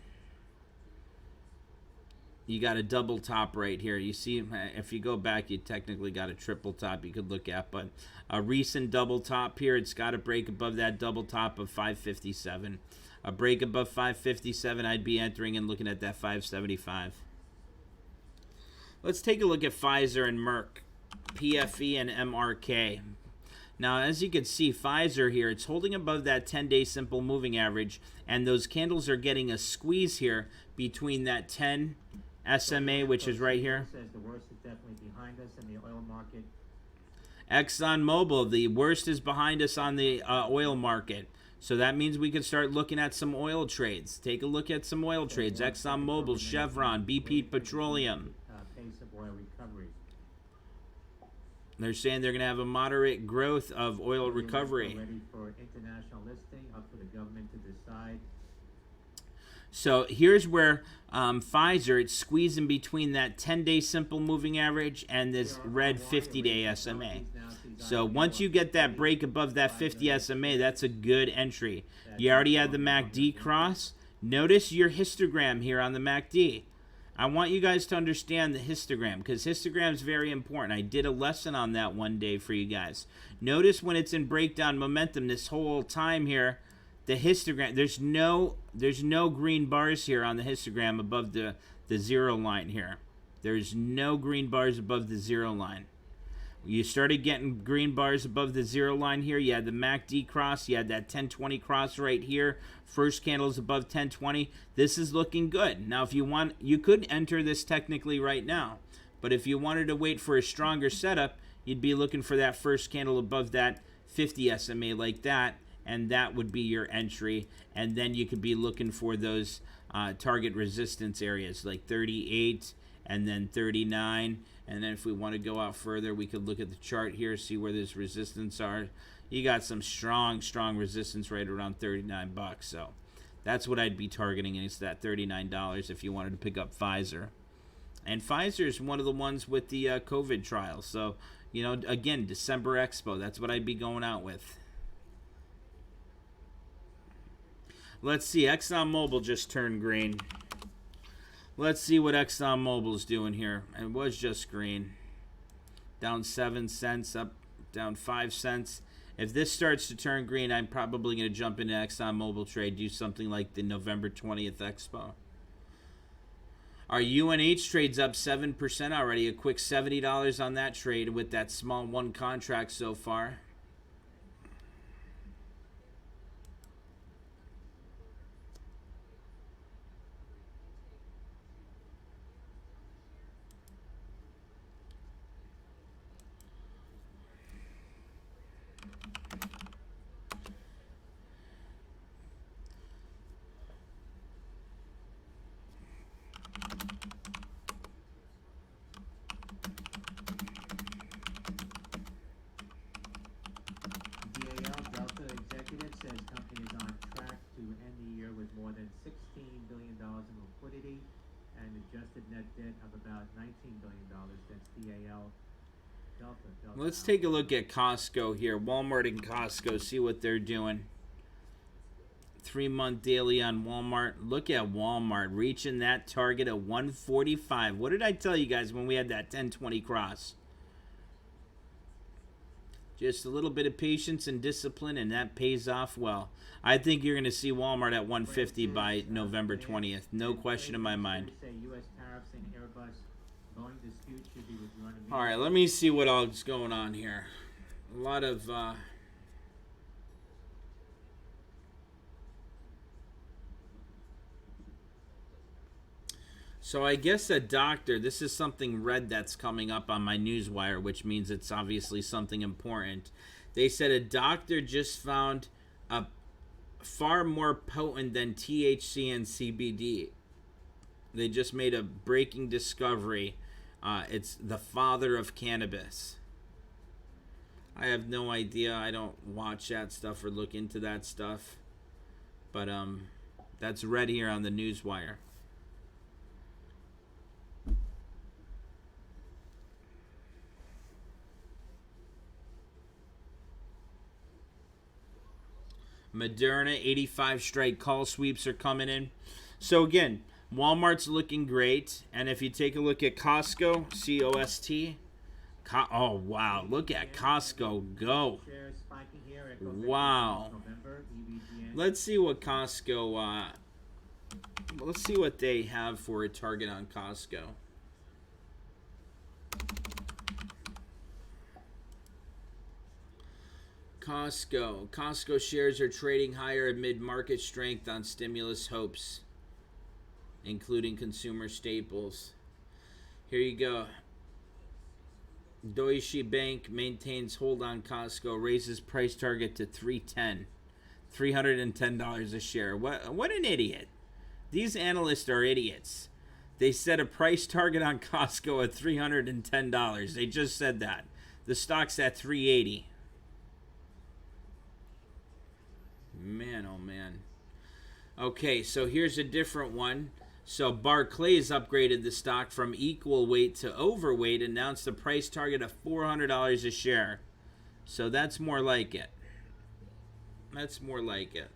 You got a double top right here. You see, if you go back, you technically got a triple top you could look at, but a recent double top here, it's got to break above that double top of 557. A break above 557, I'd be entering and looking at that 575. Let's take a look at Pfizer and Merck, PFE and MRK. Now, as you can see, Pfizer here, it's holding above that 10-day simple moving average, and those candles are getting a squeeze here between that 10 SMA, which is right here. Says the worst is definitely behind us in the oil market. ExxonMobil, the worst is behind us on the oil market. So that means we could start looking at some oil trades. Take a look at some oil trades. ExxonMobil, Chevron, BP Petroleum. Pace of oil recovery. They're saying they're going to have a moderate growth of oil recovery. Ready for international listing, up to the government to decide. So here's where Pfizer, it's squeezing between that 10-day simple moving average and this red 50-day SMA. So once you get that break above that 50 SMA, that's a good entry. You already had the MACD cross. Notice your histogram here on the MACD. I want you guys to understand the histogram, because histogram is very important. I did a lesson on that one day for you guys. Notice when it's in breakdown momentum this whole time here, the histogram, there's no green bars here on the histogram above the zero line here. There's no green bars above the zero line. You started getting green bars above the zero line here. You had the MACD cross. You had that 1020 cross right here. First candle is above 1020. This is looking good. Now, if you want, you could enter this technically right now. But if you wanted to wait for a stronger setup, you'd be looking for that first candle above that 50 SMA like that. And that would be your entry. And then you could be looking for those target resistance areas like 38 and then 39. And then if we want to go out further, we could look at the chart here, see where those resistance are. You got some strong resistance right around $39. So that's what I'd be targeting, is that $39 if you wanted to pick up Pfizer. And Pfizer is one of the ones with the COVID trials. So, you know, again, December Expo, that's what I'd be going out with. Let's see, ExxonMobil just turned green. Let's see what ExxonMobil's doing here. It was just green. Down 7 cents, up, down 5 cents. If this starts to turn green, I'm probably going to jump into ExxonMobil trade, do something like the November 20th Expo. Our UNH trade's up 7% already. A quick $70 on that trade with that small one contract so far. DAL Delta executive says company is on track to end the year with more than $16 billion in liquidity and adjusted net debt of about $19 billion. That's DAL Delta. Let's take a look at Costco here. Walmart and Costco, see what they're doing. 3-month daily on Walmart. Look at Walmart reaching that target of 145. What did I tell you guys when we had that 1020 cross? Just a little bit of patience and discipline, and that pays off well. I think you're going to see Walmart at 150 by November 20th. No question in my mind. All right, let me see what else is going on here. A lot of... So I guess a doctor, this is something red that's coming up on my newswire, which means it's obviously something important. They said a doctor just found a far more potent than THC and CBD. They just made a breaking discovery. It's the father of cannabis. I have no idea. I don't watch that stuff or look into that stuff. But that's red here on the newswire. Moderna 85 strike call sweeps are coming in. So again, Walmart's looking great, and if you take a look at Costco, COST, oh wow, look at Costco go. Wow. Let's see what Costco let's see what they have for a target on Costco. Costco shares are trading higher amid market strength on stimulus hopes, including consumer staples. Here you go. Deutsche Bank maintains hold on Costco, raises price target to $310 a share. What an idiot. These analysts are idiots. They set a price target on Costco at $310. They just said that. The stock's at $380. Man, oh man. Okay, so here's a different one. So Barclays upgraded the stock from equal weight to overweight, announced a price target of $400 a share. So that's more like it. That's more like it.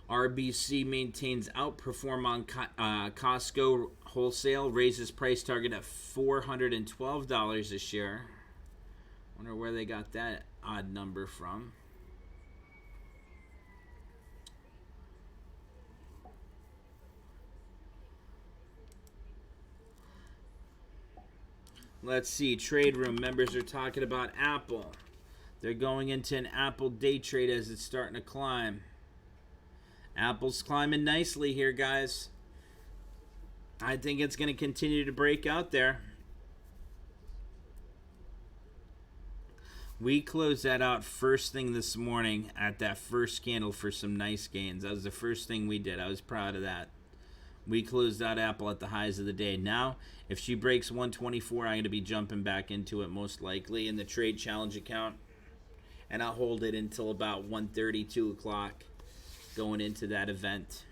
RBC maintains outperform on Costco wholesale, raises price target at $412 a share. Wonder where they got that odd number from. Let's see. Trade room members are talking about Apple. They're going into an Apple day trade as it's starting to climb. Apple's climbing nicely here, guys. I think it's going to continue to break out there. We closed that out first thing this morning at that first candle for some nice gains. That was the first thing we did. I was proud of that. We closed out Apple at the highs of the day. Now, if she breaks 124, I'm going to be jumping back into it most likely in the trade challenge account. And I'll hold it until about 1:30, 2 o'clock going into that event.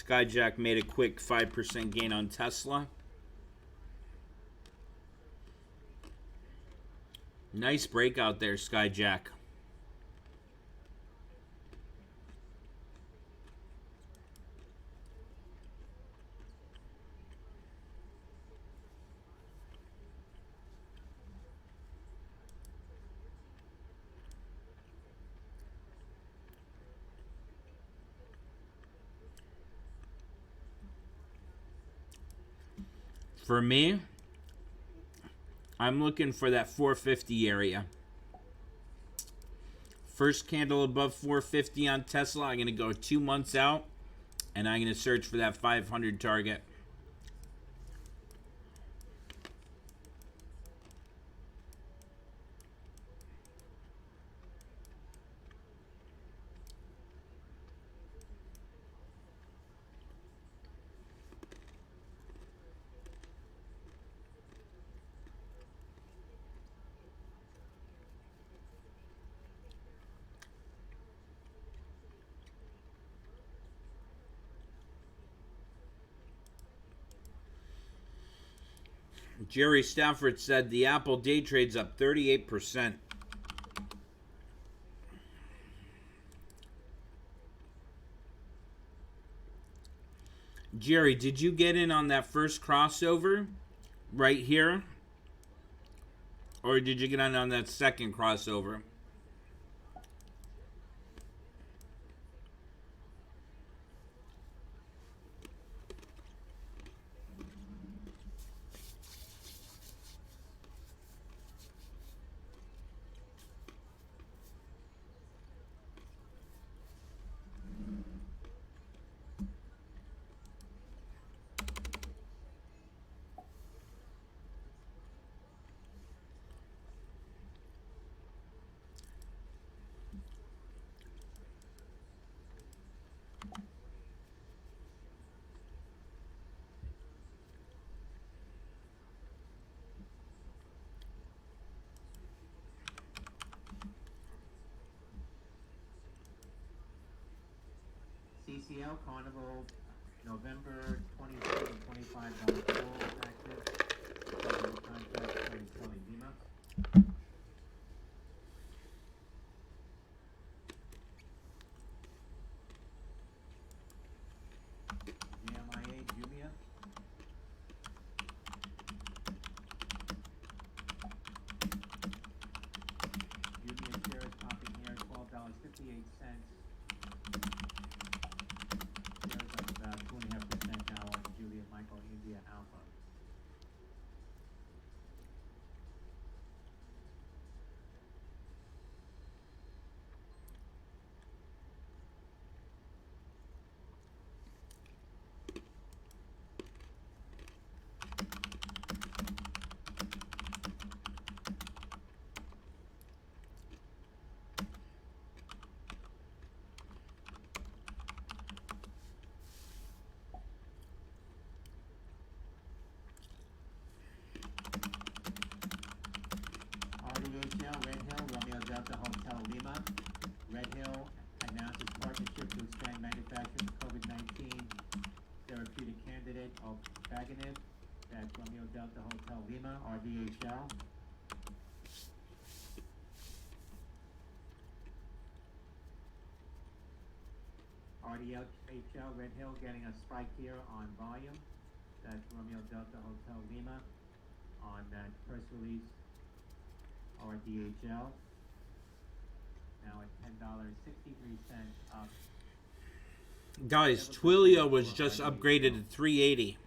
Skyjack made a quick 5% gain on Tesla. Nice breakout there, Skyjack. For me, I'm looking for that 450 area. First candle above 450 on Tesla. I'm going to go 2 months out, and I'm going to search for that 500 target. Jerry Stafford said the Apple day trade's up 38%. Jerry, did you get in on that first crossover right here? Or did you get in on that second crossover? CCL Carnival, November 23rd and $25 full active. Contract Kelly Lima. JMIA Jumia. Jumia shares popping here, $12.58. About 2.5% now on Julian Michael India Alpha. RDHL, Red Hill, Romeo Delta Hotel Lima. Red Hill announced its partnership to expand manufacturing of COVID-19 therapeutic candidate of Faganib. That's Romeo Delta Hotel Lima, RDHL. RDHL, Red Hill getting a spike here on volume. That's Romeo Delta Hotel Lima on that press release. RDHL now at $10.63 up. Guys, Twilio was just upgraded to 380.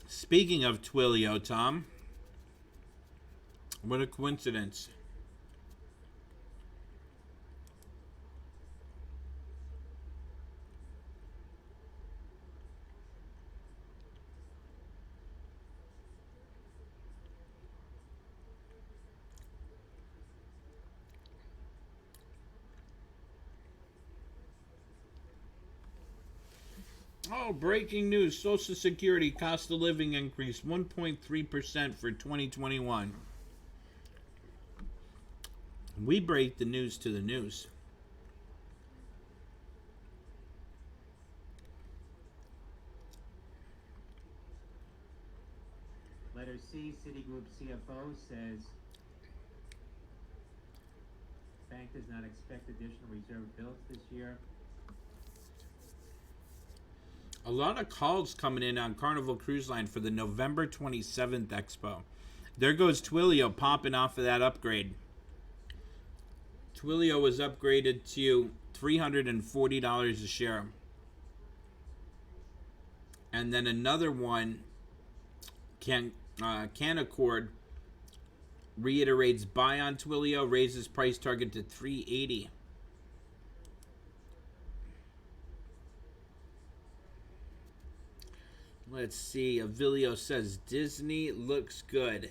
Speaking of Twilio, Tom, what a coincidence. Oh, breaking news. Social Security cost of living increased 1.3% for 2021. We break the news to the news. Letter C, Citigroup CFO says bank does not expect additional reserve builds this year. A lot of calls coming in on Carnival Cruise Line for the November 27th Expo. There goes Twilio popping off of that upgrade. Twilio was upgraded to $340 a share. And then another one, Canaccord, reiterates buy on Twilio, raises price target to $380. Let's see. Avilio says Disney looks good.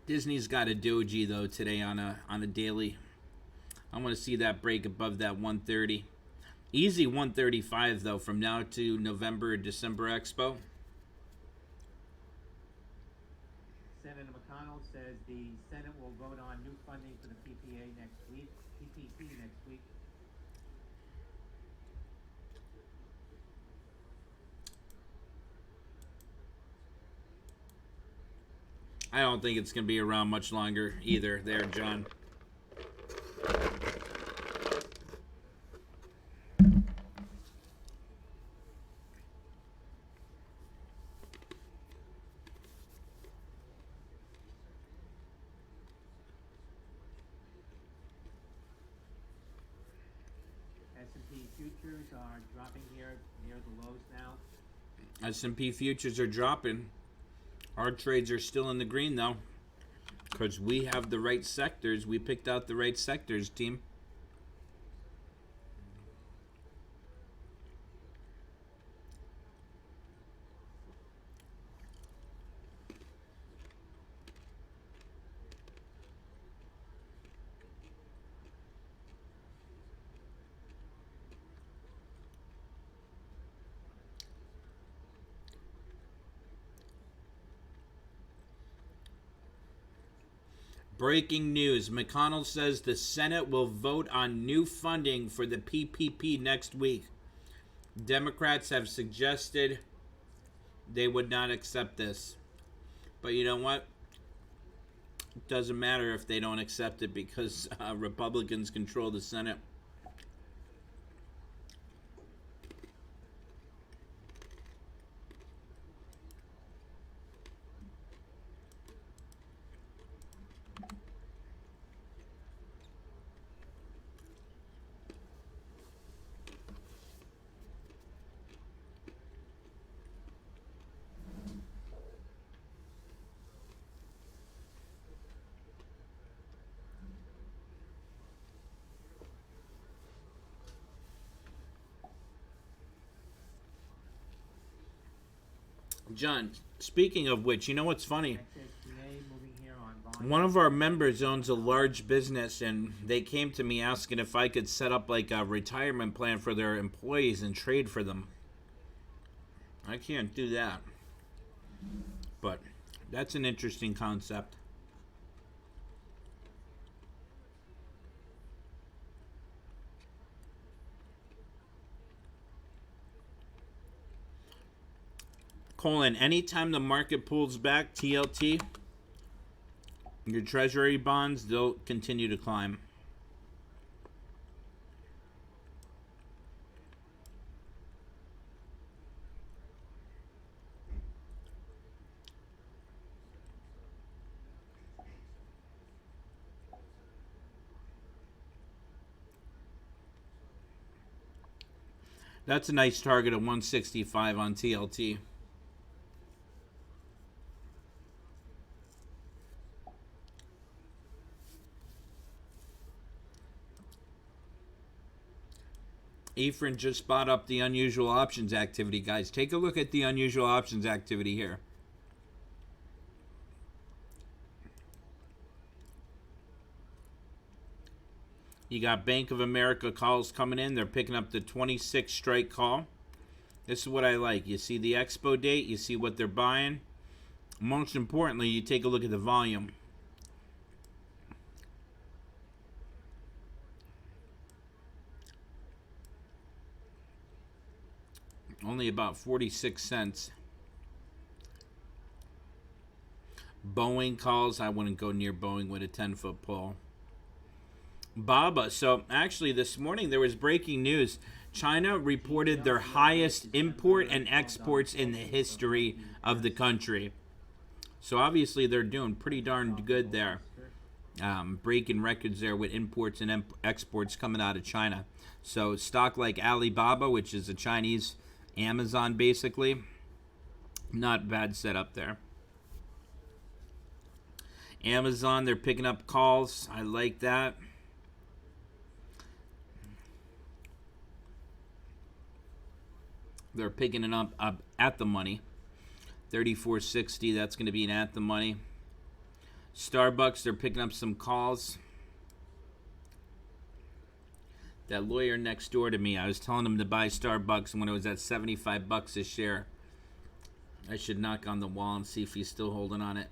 Disney's got a doji though today on a daily. I want to see that break above that 130. Easy 135 though from now to November December Expo. Senator McConnell says the Senate will vote on new funding for the PPP next week. I don't think it's going to be around much longer either there, John. S&P futures are dropping here near the lows now. S&P futures are dropping. Our trades are still in the green though, because we have the right sectors. We picked out the right sectors, team. Breaking news. McConnell says the Senate will vote on new funding for the PPP next week. Democrats have suggested they would not accept this. But you know what? It doesn't matter if they don't accept it because Republicans control the Senate. John, speaking of which, you know what's funny? XSPA moving here on volume. One of our members owns a large business, and they came to me asking if I could set up like a retirement plan for their employees and trade for them. I can't do that. But that's an interesting concept. Colin, anytime the market pulls back, TLT, your treasury bonds, they'll continue to climb. That's a nice target of 165 on TLT. Ephraim just bought up the unusual options activity, guys. Take a look at the unusual options activity here. You got Bank of America calls coming in. They're picking up the 26 strike call. This is what I like. You see the expo date. You see what they're buying. Most importantly, you take a look at the volume. Only about 46 cents. Boeing calls. I wouldn't go near Boeing with a 10-foot pole. BABA. So actually this morning there was breaking news. China reported their highest import and exports in the history of the country. So obviously they're doing pretty darn good there. Breaking records there with imports and exports coming out of China. So stock like Alibaba, which is a Chinese Amazon basically, not bad setup there. Amazon, they're picking up calls. I like that. They're picking it up at the money. 34.60, that's going to be an at the money. Starbucks, they're picking up some calls. That lawyer next door to me, I was telling him to buy Starbucks when it was at 75 bucks a share. I should knock on the wall and see if he's still holding on it.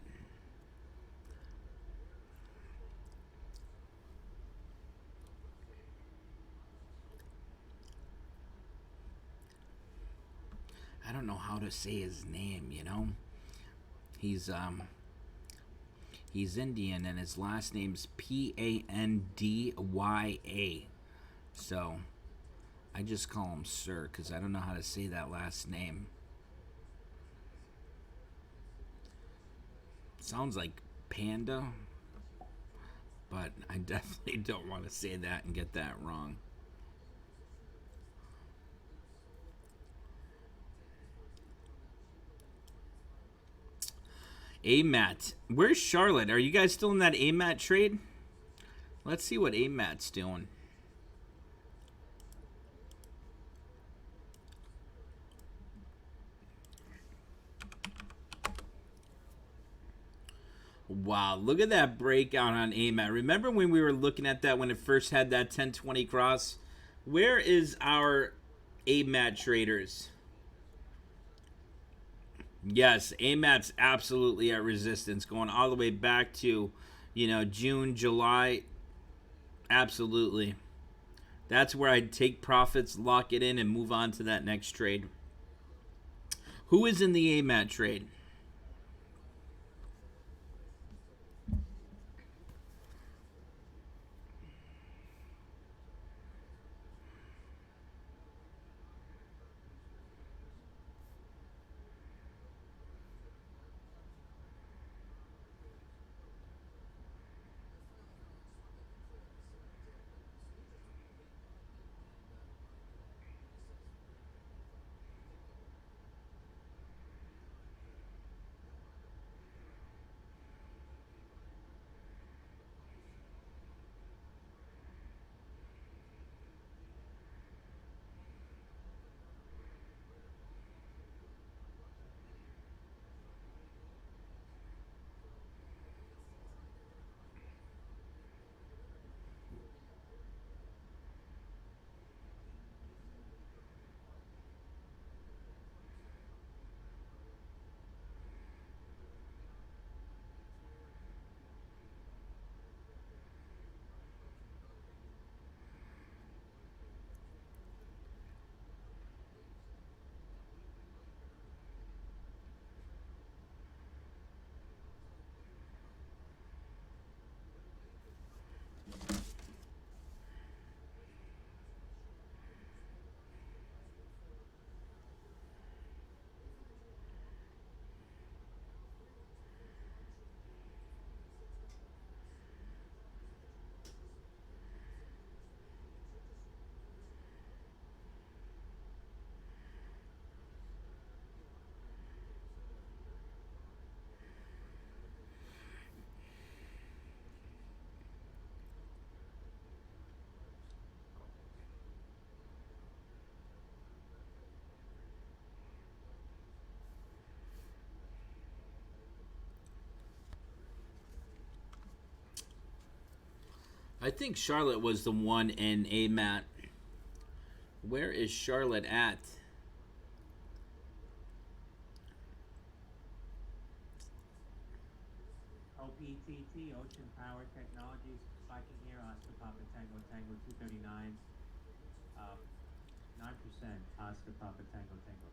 I don't know how to say his name, you know. He's Indian and his last name's Pandya. So I just call him Sir because I don't know how to say that last name. Sounds like panda, but I definitely don't want to say that and get that wrong. AMAT. Where's Charlotte? Are you guys still in that AMAT trade? Let's see what AMAT's doing. Wow, look at that breakout on AMAT. Remember when we were looking at that when it first had that 1020 cross? Where is our AMAT traders? Yes, AMAT's absolutely at resistance, going all the way back to, June, July. Absolutely. That's where I'd take profits, lock it in, and move on to that next trade. Who is in the AMAT trade? I think Charlotte was the one in AMAT. Where is Charlotte at? OPTT, Ocean Power Technologies, spiking here, Oscar Papa Tango Tango 239, 9%, Oscar Papa Tango Tango.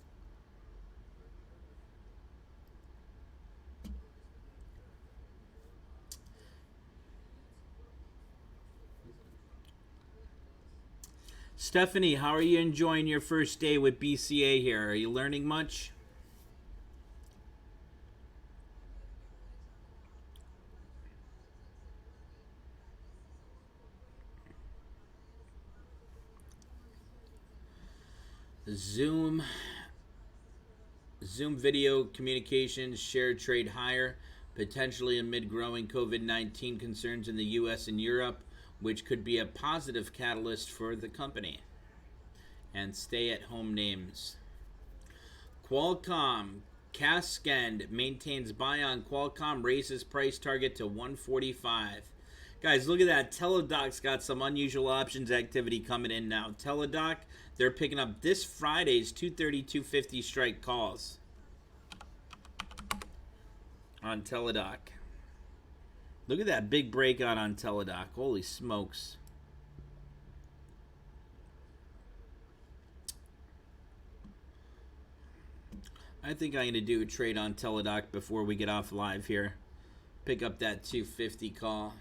Stephanie, how are you enjoying your first day with BCA here? Are you learning much? Zoom video communications share trade higher, potentially amid growing COVID-19 concerns in the US and Europe, which could be a positive catalyst for the company. And stay-at-home names. Qualcomm, Kaskend maintains buy on Qualcomm, raises price target to 145. Guys, look at that. Teladoc's got some unusual options activity coming in now. Teladoc, they're picking up this Friday's 230, 250 strike calls on Teladoc. Look at that big breakout on Teladoc. Holy smokes. I think I'm going to do a trade on Teladoc before we get off live here. Pick up that 250 call.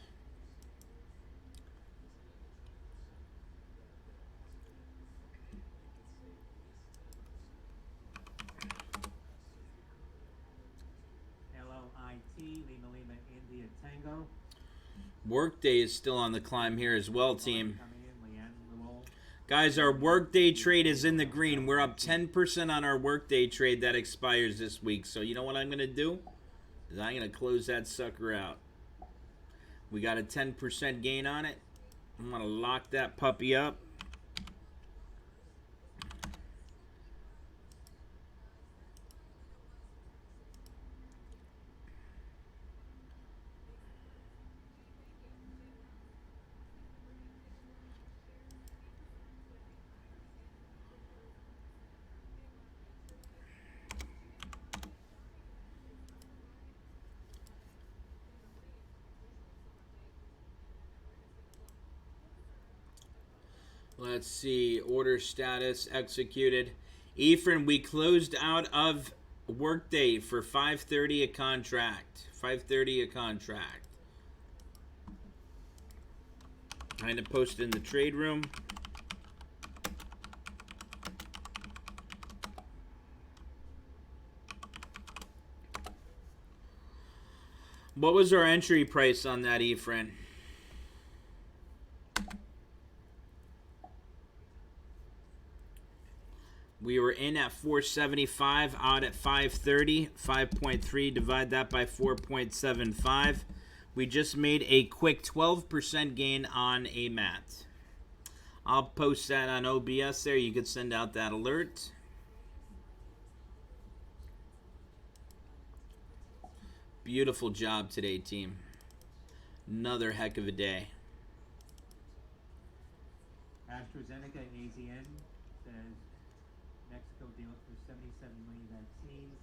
Lima, India, Tango. Workday is still on the climb here as well, team. Guys, our workday trade is in the green. We're up 10% on our workday trade that expires this week. So you know what I'm going to do? Is I'm going to close that sucker out. We got a 10% gain on it. I'm going to lock that puppy up. Let's see. Order status executed. Ephraim, we closed out of Workday for 530 a contract. 530 a contract. Trying to post in the trade room. What was our entry price on that, Ephraim? We were in at 475, out at 530, 5.3, divide that by 4.75. We just made a quick 12% gain on AMAT. I'll post that on OBS there. You could send out that alert. Beautiful job today, team. Another heck of a day. AstraZeneca, AZN, says Mexico deals for 77 million vaccines.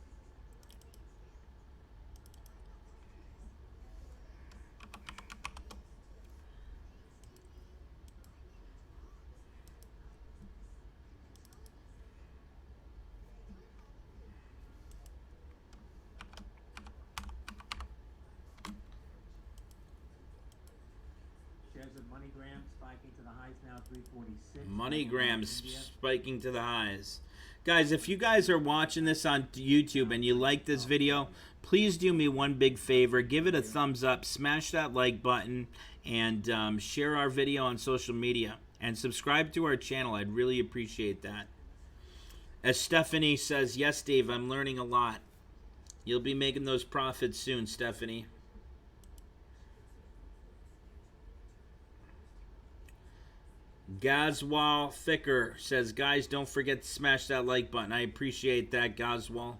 Shares of MoneyGram spiking to the highs now, 346. MoneyGram spiking to the highs. Guys, if you guys are watching this on YouTube and you like this video, please do me one big favor. Give it a thumbs up, smash that like button, and share our video on social media. And subscribe to our channel. I'd really appreciate that. As Stephanie says, yes, Dave, I'm learning a lot. You'll be making those profits soon, Stephanie. Gazwal Thicker says, guys, don't forget to smash that like button. I appreciate that, Gazwal.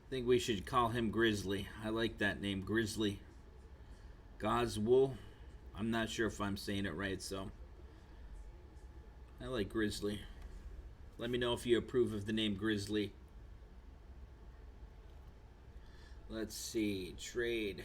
think we should call him Grizzly. I like that name, Grizzly. Goswool. I'm not sure if I'm saying it right, so I like Grizzly. Let me know if you approve of the name Grizzly. Let's see. Trade.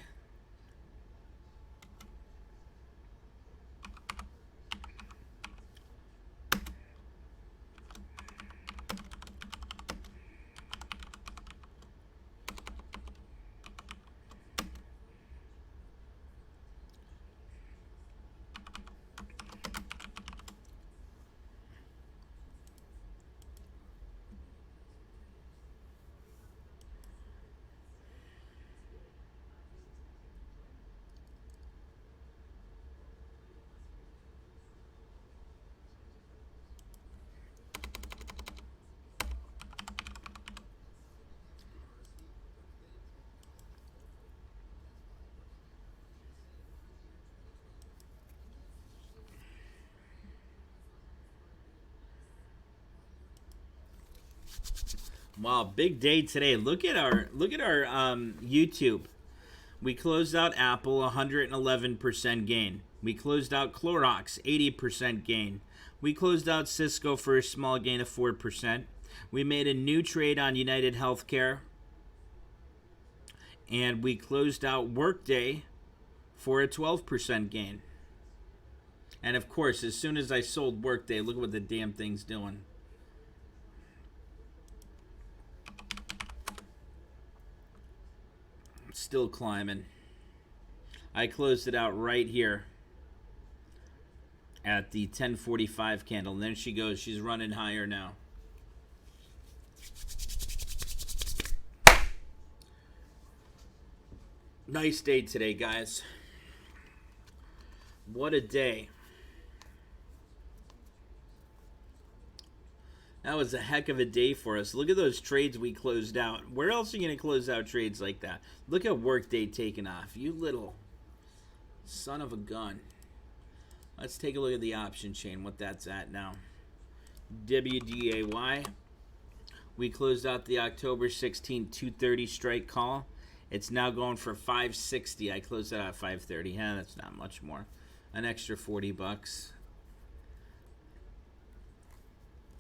Wow, big day today. Look at our YouTube. We closed out Apple 111% gain. We closed out Clorox 80% gain. We closed out Cisco for a small gain of 4%. We made a new trade on United Healthcare. And we closed out Workday for a 12% gain. And of course, as soon as I sold Workday, look at what the damn thing's doing. Still climbing. I closed it out right here at the 1045 candle. And there she goes. She's running higher now. Nice day today, guys. What a day. That was a heck of a day for us. Look at those trades we closed out. Where else are you going to close out trades like that? Look at Workday taking off. You little son of a gun. Let's take a look at the option chain, what that's at now. WDAY. We closed out the October 16, 230 strike call. It's now going for 560. I closed it out at 530. Yeah, that's not much more. An extra 40 bucks.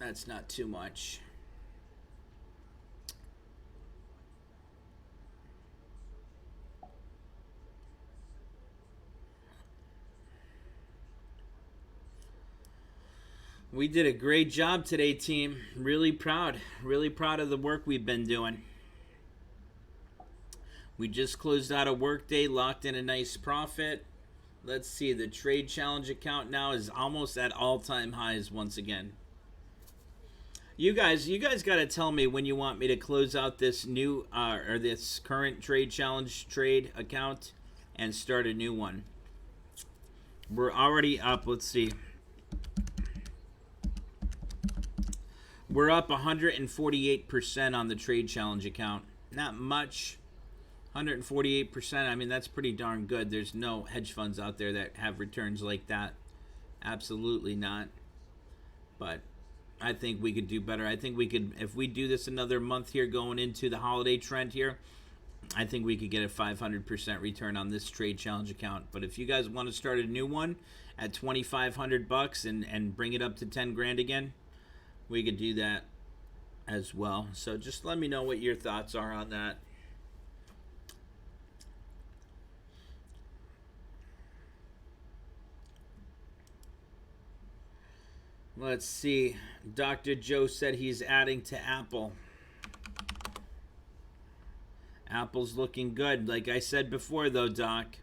That's not too much. We did a great job today, team. Really proud. Really proud of the work we've been doing. We just closed out a Workday, locked in a nice profit. Let's see, the trade challenge account now is almost at all-time highs once again. You guys got to tell me when you want me to close out this new or this current trade challenge trade account and start a new one. We're already up. Let's see. We're up 148% on the trade challenge account. Not much. 148%. I mean, that's pretty darn good. There's no hedge funds out there that have returns like that. Absolutely not. But I think we could do better. I think we could, if we do this another month here going into the holiday trend here, I think we could get a 500% return on this trade challenge account. But if you guys want to start a new one at 2,500 bucks and bring it up to 10 grand again, we could do that as well. So just let me know what your thoughts are on that. Let's see. Dr. Joe said he's adding to Apple. Apple's looking good. Like I said before, though, Doc.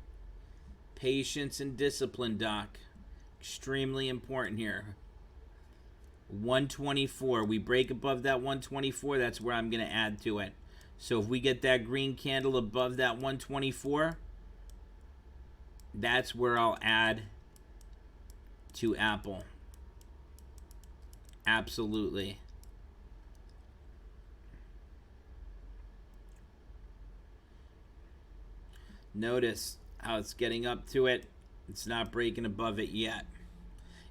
Patience and discipline, Doc. Extremely important here. 124. We break above that 124. That's where I'm going to add to it. So if we get that green candle above that 124, that's where I'll add to Apple. Absolutely. Notice how it's getting up to it. It's not breaking above it yet.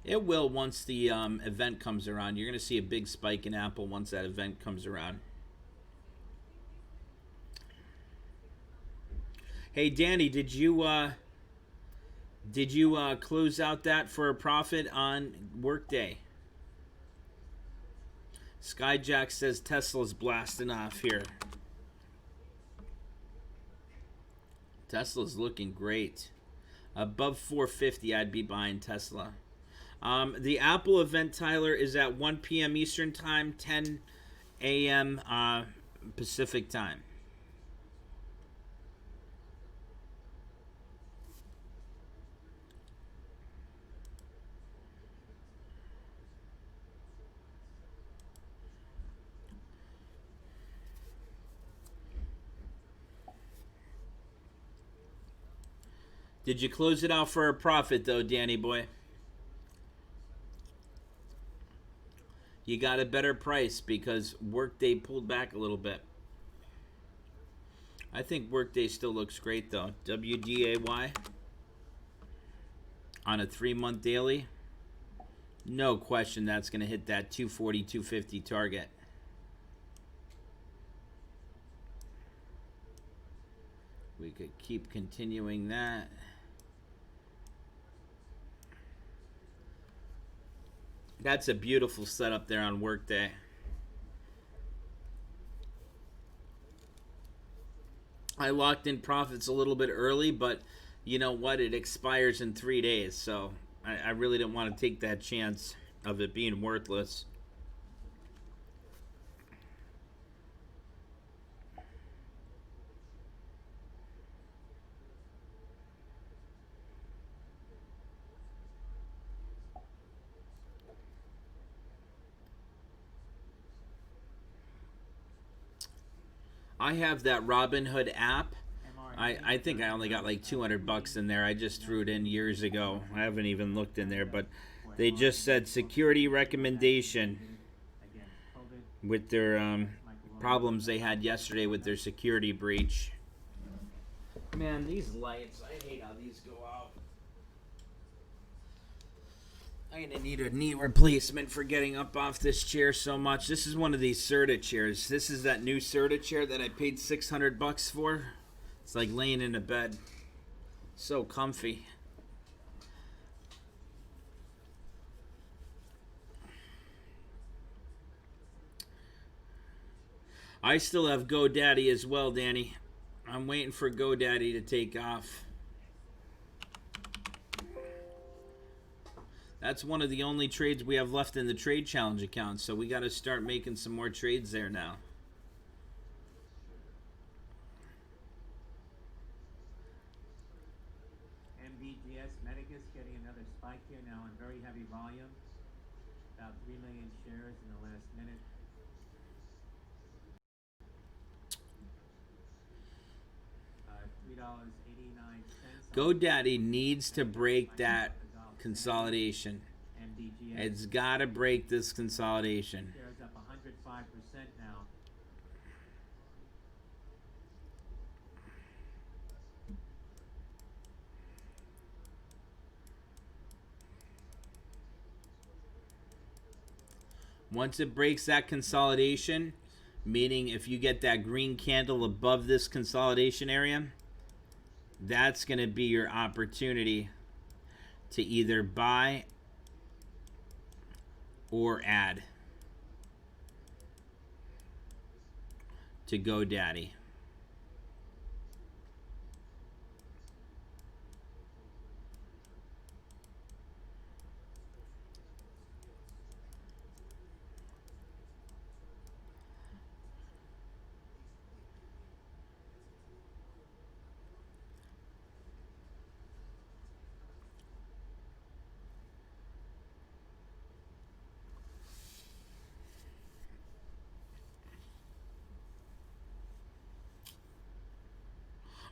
It will once the event comes around. You're going to see a big spike in Apple once that event comes around. Hey, Danny, did you close out that for a profit on Workday? Skyjack says Tesla's blasting off here. Tesla's looking great. Above 450, I'd be buying Tesla. The Apple event, Tyler, is at 1 p.m. Eastern Time, 10 a.m. Pacific Time. Did you close it out for a profit, though, Danny boy? You got a better price because Workday pulled back a little bit. I think Workday still looks great, though. WDAY on a 3-month daily. No question that's going to hit that 240, 250 target. We could keep continuing that. That's a beautiful setup there on Workday. I locked in profits a little bit early, but you know what? It expires in 3 days, so I really didn't want to take that chance of it being worthless. I have that Robinhood app. I think I only got like $200 in there. I just threw it in years ago. I haven't even looked in there, but they just said security recommendation with their problems they had yesterday with their security breach. Man, these lights, I hate how these go out. I'm going to need a knee replacement for getting up off this chair so much. This is one of these Serta chairs. This is that new Serta chair that I paid $600 for. It's like laying in a bed. So comfy. I still have GoDaddy as well, Danny. I'm waiting for GoDaddy to take off. That's one of the only trades we have left in the trade challenge account, so we got to start making some more trades there now. MBGS Medicus getting another spike here now in very heavy volume. About 3 million shares in the last minute. $3.89. GoDaddy needs to break that consolidation. MBGS. It's got to break this consolidation. Shares up 105% now. Once it breaks that consolidation, meaning if you get that green candle above this consolidation area, that's going to be your opportunity to either buy or add to GoDaddy.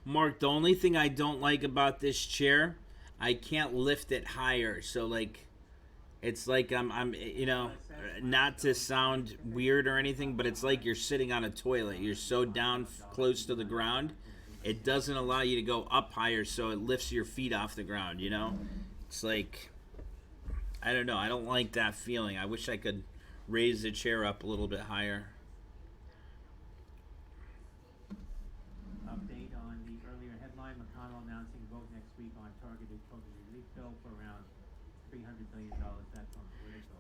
Mark, the only thing I don't like about this chair, I can't lift it higher. So like, it's like I'm you know, not to sound weird or anything, but it's like you're sitting on a toilet. You're so down close to the ground, it doesn't allow you to go up higher, so it lifts your feet off the ground. You know, it's like, I don't know. I don't like that feeling. I wish I could raise the chair up a little bit higher. Update on the earlier headline bill for around $300 million. That's on political.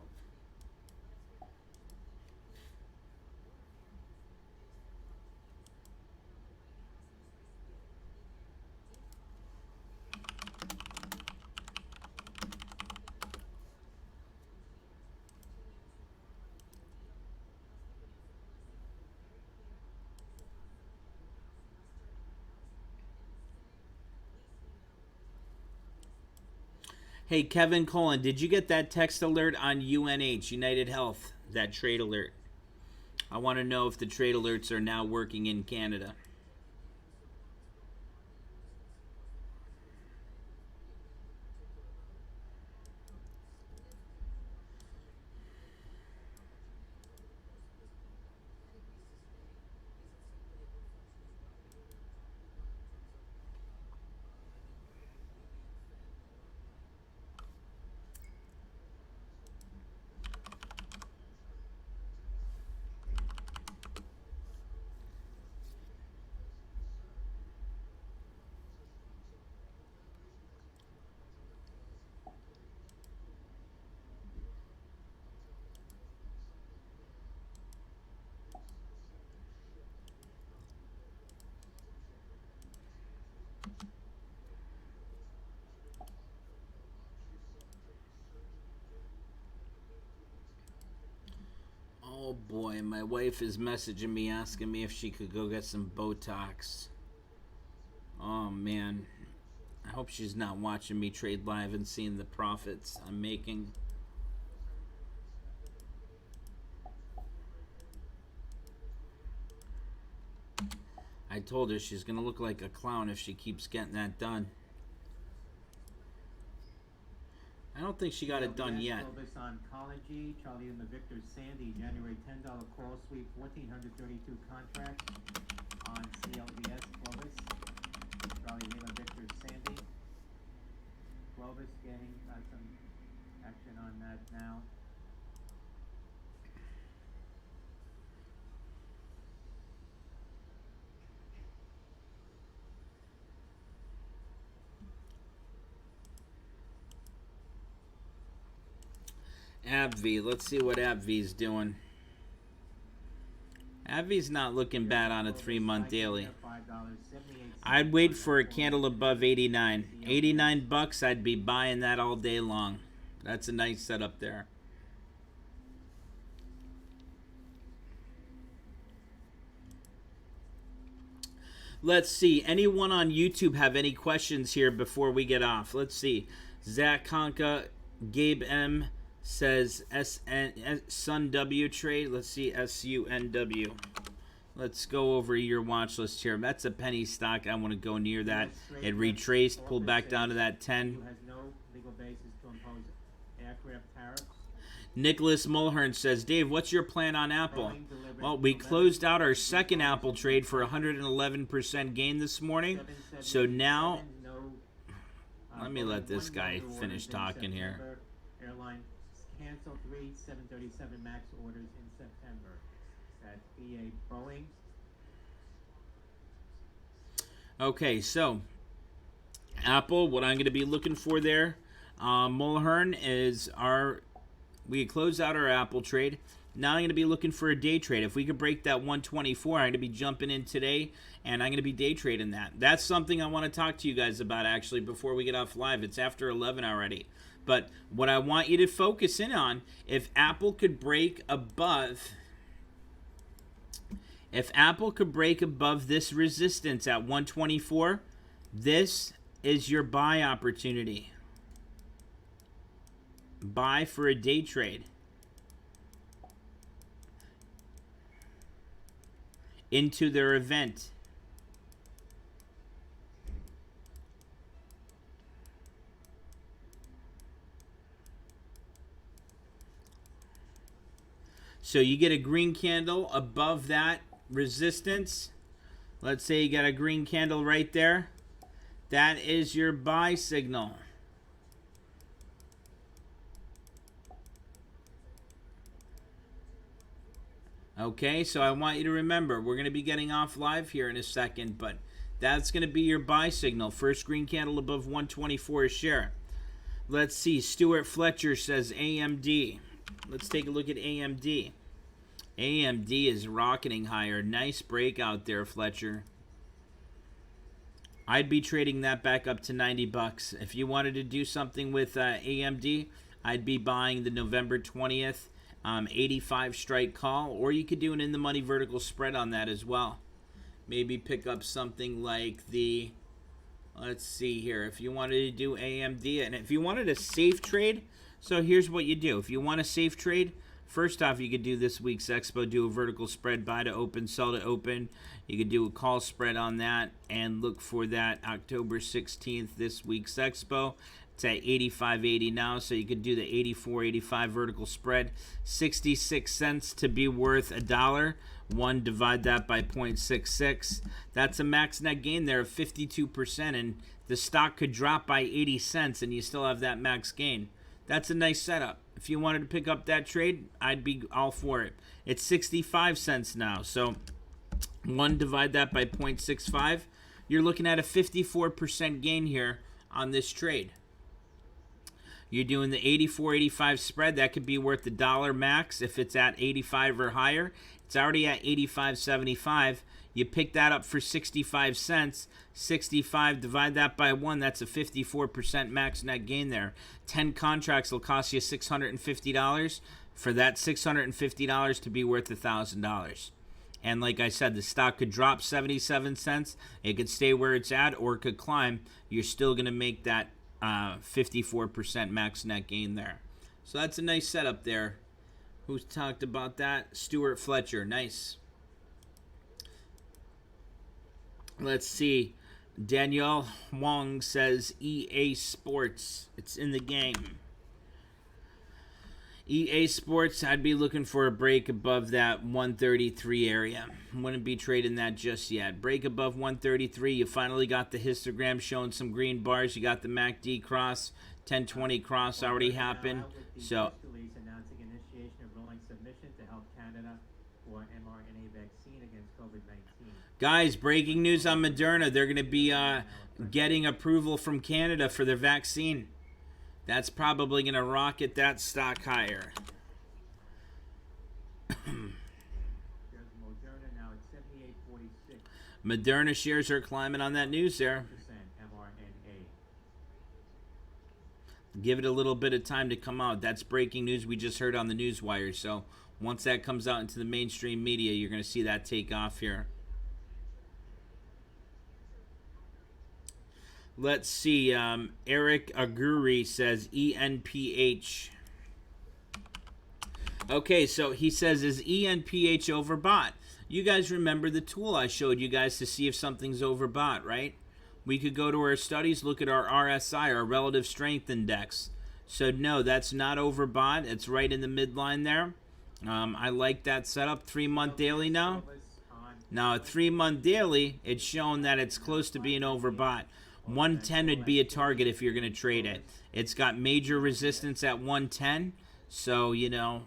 Hey, Kevin Cullen, did you get that text alert on UNH, United Health, that trade alert? I want to know if the trade alerts are now working in Canada. Oh boy, my wife is messaging me asking me if she could go get some Botox. Oh man, I hope she's not watching me trade live and seeing the profits I'm making. I told her she's gonna look like a clown if she keeps getting that done. I don't think she got it done yet. Clovis Oncology, Charlie and the Victor Sandy, January $10 call sweep, 1,432 contracts on CLBS Clovis. Charlie Lima Victor Sandy. Clovis getting some action on that now. AbbVie, let's see what AbbVie's doing. AbbVie's not looking bad on a 3-month daily. I'd wait for a candle above 89. 89 bucks, I'd be buying that all day long. That's a nice setup there. Let's see. Anyone on YouTube have any questions here before we get off? Let's see. Zach Conka, Gabe M says Sun W trade. Let's see, SUNW. Let's go over your watch list here. That's a penny stock. I want to go near that. It retraced, pulled back down to that 10. Has no legal basis to impose aircraft tariffs. Nicholas Mulhern says, Dave, what's your plan on Apple? Well, we closed out our second Apple trade for 111% gain this morning. So now, let me let this guy finish talking here. Airline canceled 3 737 MAX orders in September. That's BA Boeing. Okay, so Apple, what I'm going to be looking for there, Mulhern, is we closed out our Apple trade. Now I'm going to be looking for a day trade. If we could break that 124, I'm going to be jumping in today, and I'm going to be day trading that. That's something I want to talk to you guys about, actually, before we get off live. It's after 11 already. But what I want you to focus in on, if Apple could break above this resistance at 124, this is your buy opportunity. Buy for a day trade. Into their event. So you get a green candle above that resistance. Let's say you got a green candle right there. That is your buy signal. Okay, so I want you to remember, we're going to be getting off live here in a second, but that's going to be your buy signal. First green candle above 124 a share. Let's see. Stuart Fletcher says AMD. Let's take a look at AMD. AMD is rocketing higher. Nice breakout there, Fletcher. I'd be trading that back up to 90 bucks. If you wanted to do something with AMD, I'd be buying the November 20th 85 strike call, or you could do an in-the-money vertical spread on that as well. Maybe pick up something like the, let's see here, if you wanted to do AMD, and if you wanted a safe trade, so here's what you do. If you want a safe trade, first off, you could do this week's Expo, do a vertical spread, buy to open, sell to open. You could do a call spread on that and look for that October 16th, this week's Expo. It's at 85.80 now, so you could do the 84.85 vertical spread. 66 cents to be worth $1. One, divide that by 0.66. That's a max net gain there of 52%, and the stock could drop by 80 cents and you still have that max gain. That's a nice setup. If you wanted to pick up that trade, I'd be all for it. It's 65 cents now, so one, divide that by 0.65. You're looking at a 54% gain here on this trade. You're doing the 84.85 spread. That could be worth $1 max if it's at 85 or higher. It's already at 85.75. You pick that up for 65 cents. 65, divide that by 1. That's a 54% max net gain there. 10 contracts will cost you $650. For that $650 to be worth $1,000. And like I said, the stock could drop 77 cents. It could stay where it's at, or it could climb. You're still going to make that 54% max net gain there. So that's a nice setup there. Who's talked about that? Stuart Fletcher. Nice. Let's see. Danielle Wong says EA Sports. It's in the game. EA Sports, I'd be looking for a break above that 133 area. Wouldn't be trading that just yet. Break above 133. You finally got the histogram showing some green bars. You got the MACD cross, 1020 cross already happened. So release announcing initiation of rolling submission to help Canada for mRNA vaccine against COVID-19. guys, breaking news on Moderna. They're going to be getting approval from Canada for their vaccine. That's probably going to rocket that stock higher. There's Moderna now at 78.46%. Moderna shares are climbing on that news there. mRNA. Give it a little bit of time to come out. That's breaking news we just heard on the news wire. So once that comes out into the mainstream media, you're going to see that take off here. Let's see. Eric Aguri says ENPH. Okay, so he says, is ENPH overbought? You guys remember the tool I showed you guys to see if something's overbought, right? We could go to our studies, look at our RSI, our relative strength index. So no, that's not overbought. It's right in the midline there. I like that setup. 3-month daily now. Now, a 3-month daily, it's shown that it's close to being overbought. 110 would be a target if you're going to trade it. It's got major resistance at 110. So, you know,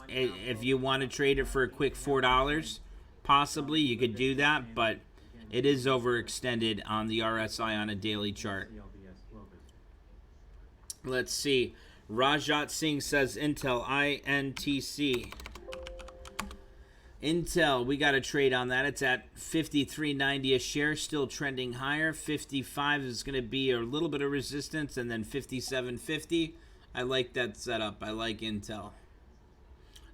if you want to trade it for a quick $4, possibly you could do that, but it is overextended on the RSI on a daily chart. Let's see. Rajat Singh says Intel, INTC. Intel, we got a trade on that. It's at 53.90 a share, still trending higher. 55 is going to be a little bit of resistance, and then 57.50. I like that setup. I like Intel.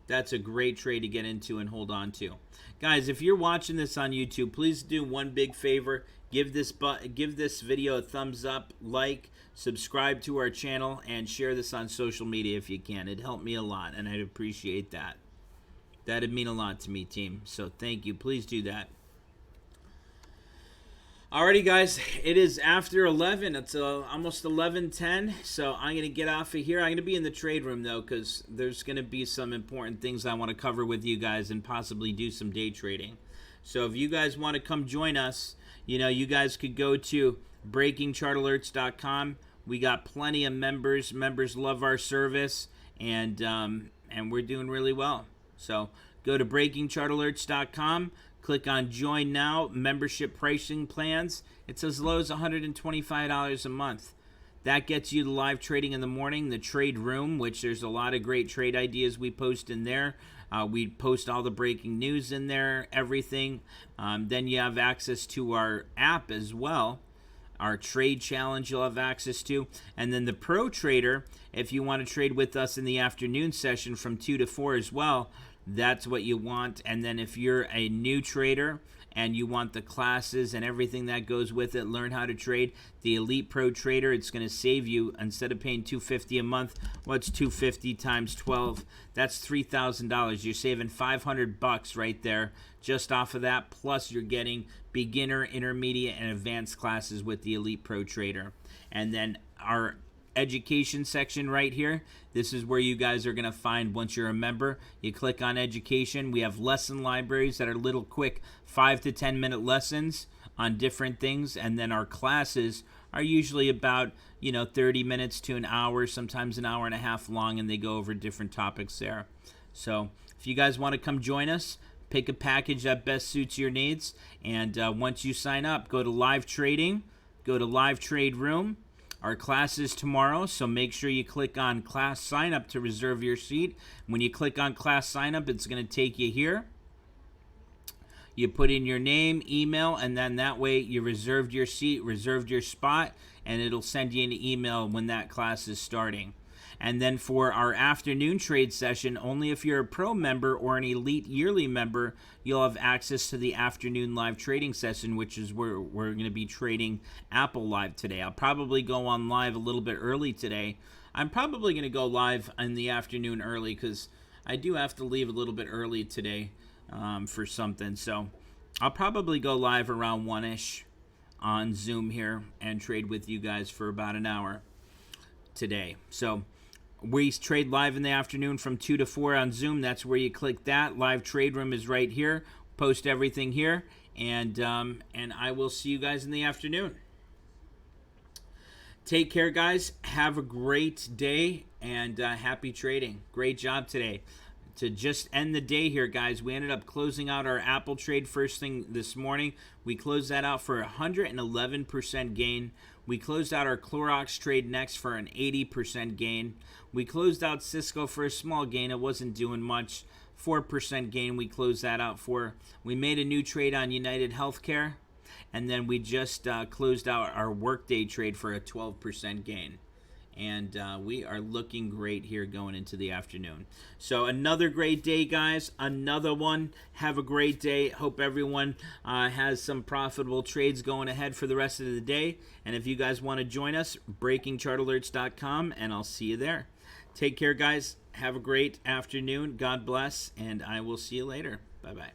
That's a great trade to get into and hold on to. Guys, if you're watching this on YouTube, please do one big favor. Give this video a thumbs up, like, subscribe to our channel, and share this on social media if you can. It'd help me a lot, and I'd appreciate that. That'd mean a lot to me, team. So thank you. Please do that. Alrighty, guys. It is after 11. It's almost 11:10. So I'm going to get off of here. I'm going to be in the trade room, though, because there's going to be some important things I want to cover with you guys and possibly do some day trading. So if you guys want to come join us, you know, you guys could go to breakingchartalerts.com. We got plenty of members. Members love our service, and we're doing really well. So go to breakingchartalerts.com, click on Join Now, membership pricing plans. It's as low as $125 a month. That gets you the live trading in the morning, the trade room, which there's a lot of great trade ideas we post in there. We post all the breaking news in there, everything. Then you have access to our app as well. Our trade challenge you'll have access to. And then the pro trader, if you want to trade with us in the afternoon session from 2 to 4 as well, that's what you want. And then if you're a new trader and you want the classes and everything that goes with it, learn how to trade, the Elite Pro Trader, it's going to save you, instead of paying $250 a month, what's $250 times 12? That's $3,000. You're saving $500 right there just off of that, plus you're getting beginner, intermediate, and advanced classes with the Elite Pro Trader. And then our education section right here, this is where you guys are going to find, once you're a member, you click on education. We have lesson libraries that are little quick 5 to 10 minute lessons on different things, and then our classes are usually about 30 minutes to an hour, sometimes an hour and a half long, and they go over different topics there. So if you guys want to come join us, pick a package that best suits your needs, and once you sign up, go to live trading, go to live trade room. Our class is tomorrow, so make sure you click on class sign up to reserve your seat. When you click on class sign up, it's going to take you here. You put in your name, email, and then that way you reserved your seat, reserved your spot, and it'll send you an email when that class is starting. And then for our afternoon trade session, only if you're a pro member or an elite yearly member, you'll have access to the afternoon live trading session, which is where we're going to be trading Apple live today. I'll probably go on live a little bit early today. I'm probably going to go live in the afternoon early because I do have to leave a little bit early today for something. So I'll probably go live around 1-ish on Zoom here and trade with you guys for about an hour today. So we trade live in the afternoon from 2 to 4 on Zoom. That's where you click that. Live trade room is right here. Post everything here. And I will see you guys in the afternoon. Take care, guys. Have a great day and happy trading. Great job today. To just end the day here, guys, we ended up closing out our Apple trade first thing this morning. We closed that out for 111% gain. We closed out our Clorox trade next for an 80% gain. We closed out Cisco for a small gain. It wasn't doing much. 4% gain we closed that out for. We made a new trade on United Healthcare. And then we just closed out our Workday trade for a 12% gain. And we are looking great here going into the afternoon. So another great day, guys. Another one. Have a great day. Hope everyone has some profitable trades going ahead for the rest of the day. And if you guys want to join us, breakingchartalerts.com, and I'll see you there. Take care, guys. Have a great afternoon. God bless, and I will see you later. Bye-bye.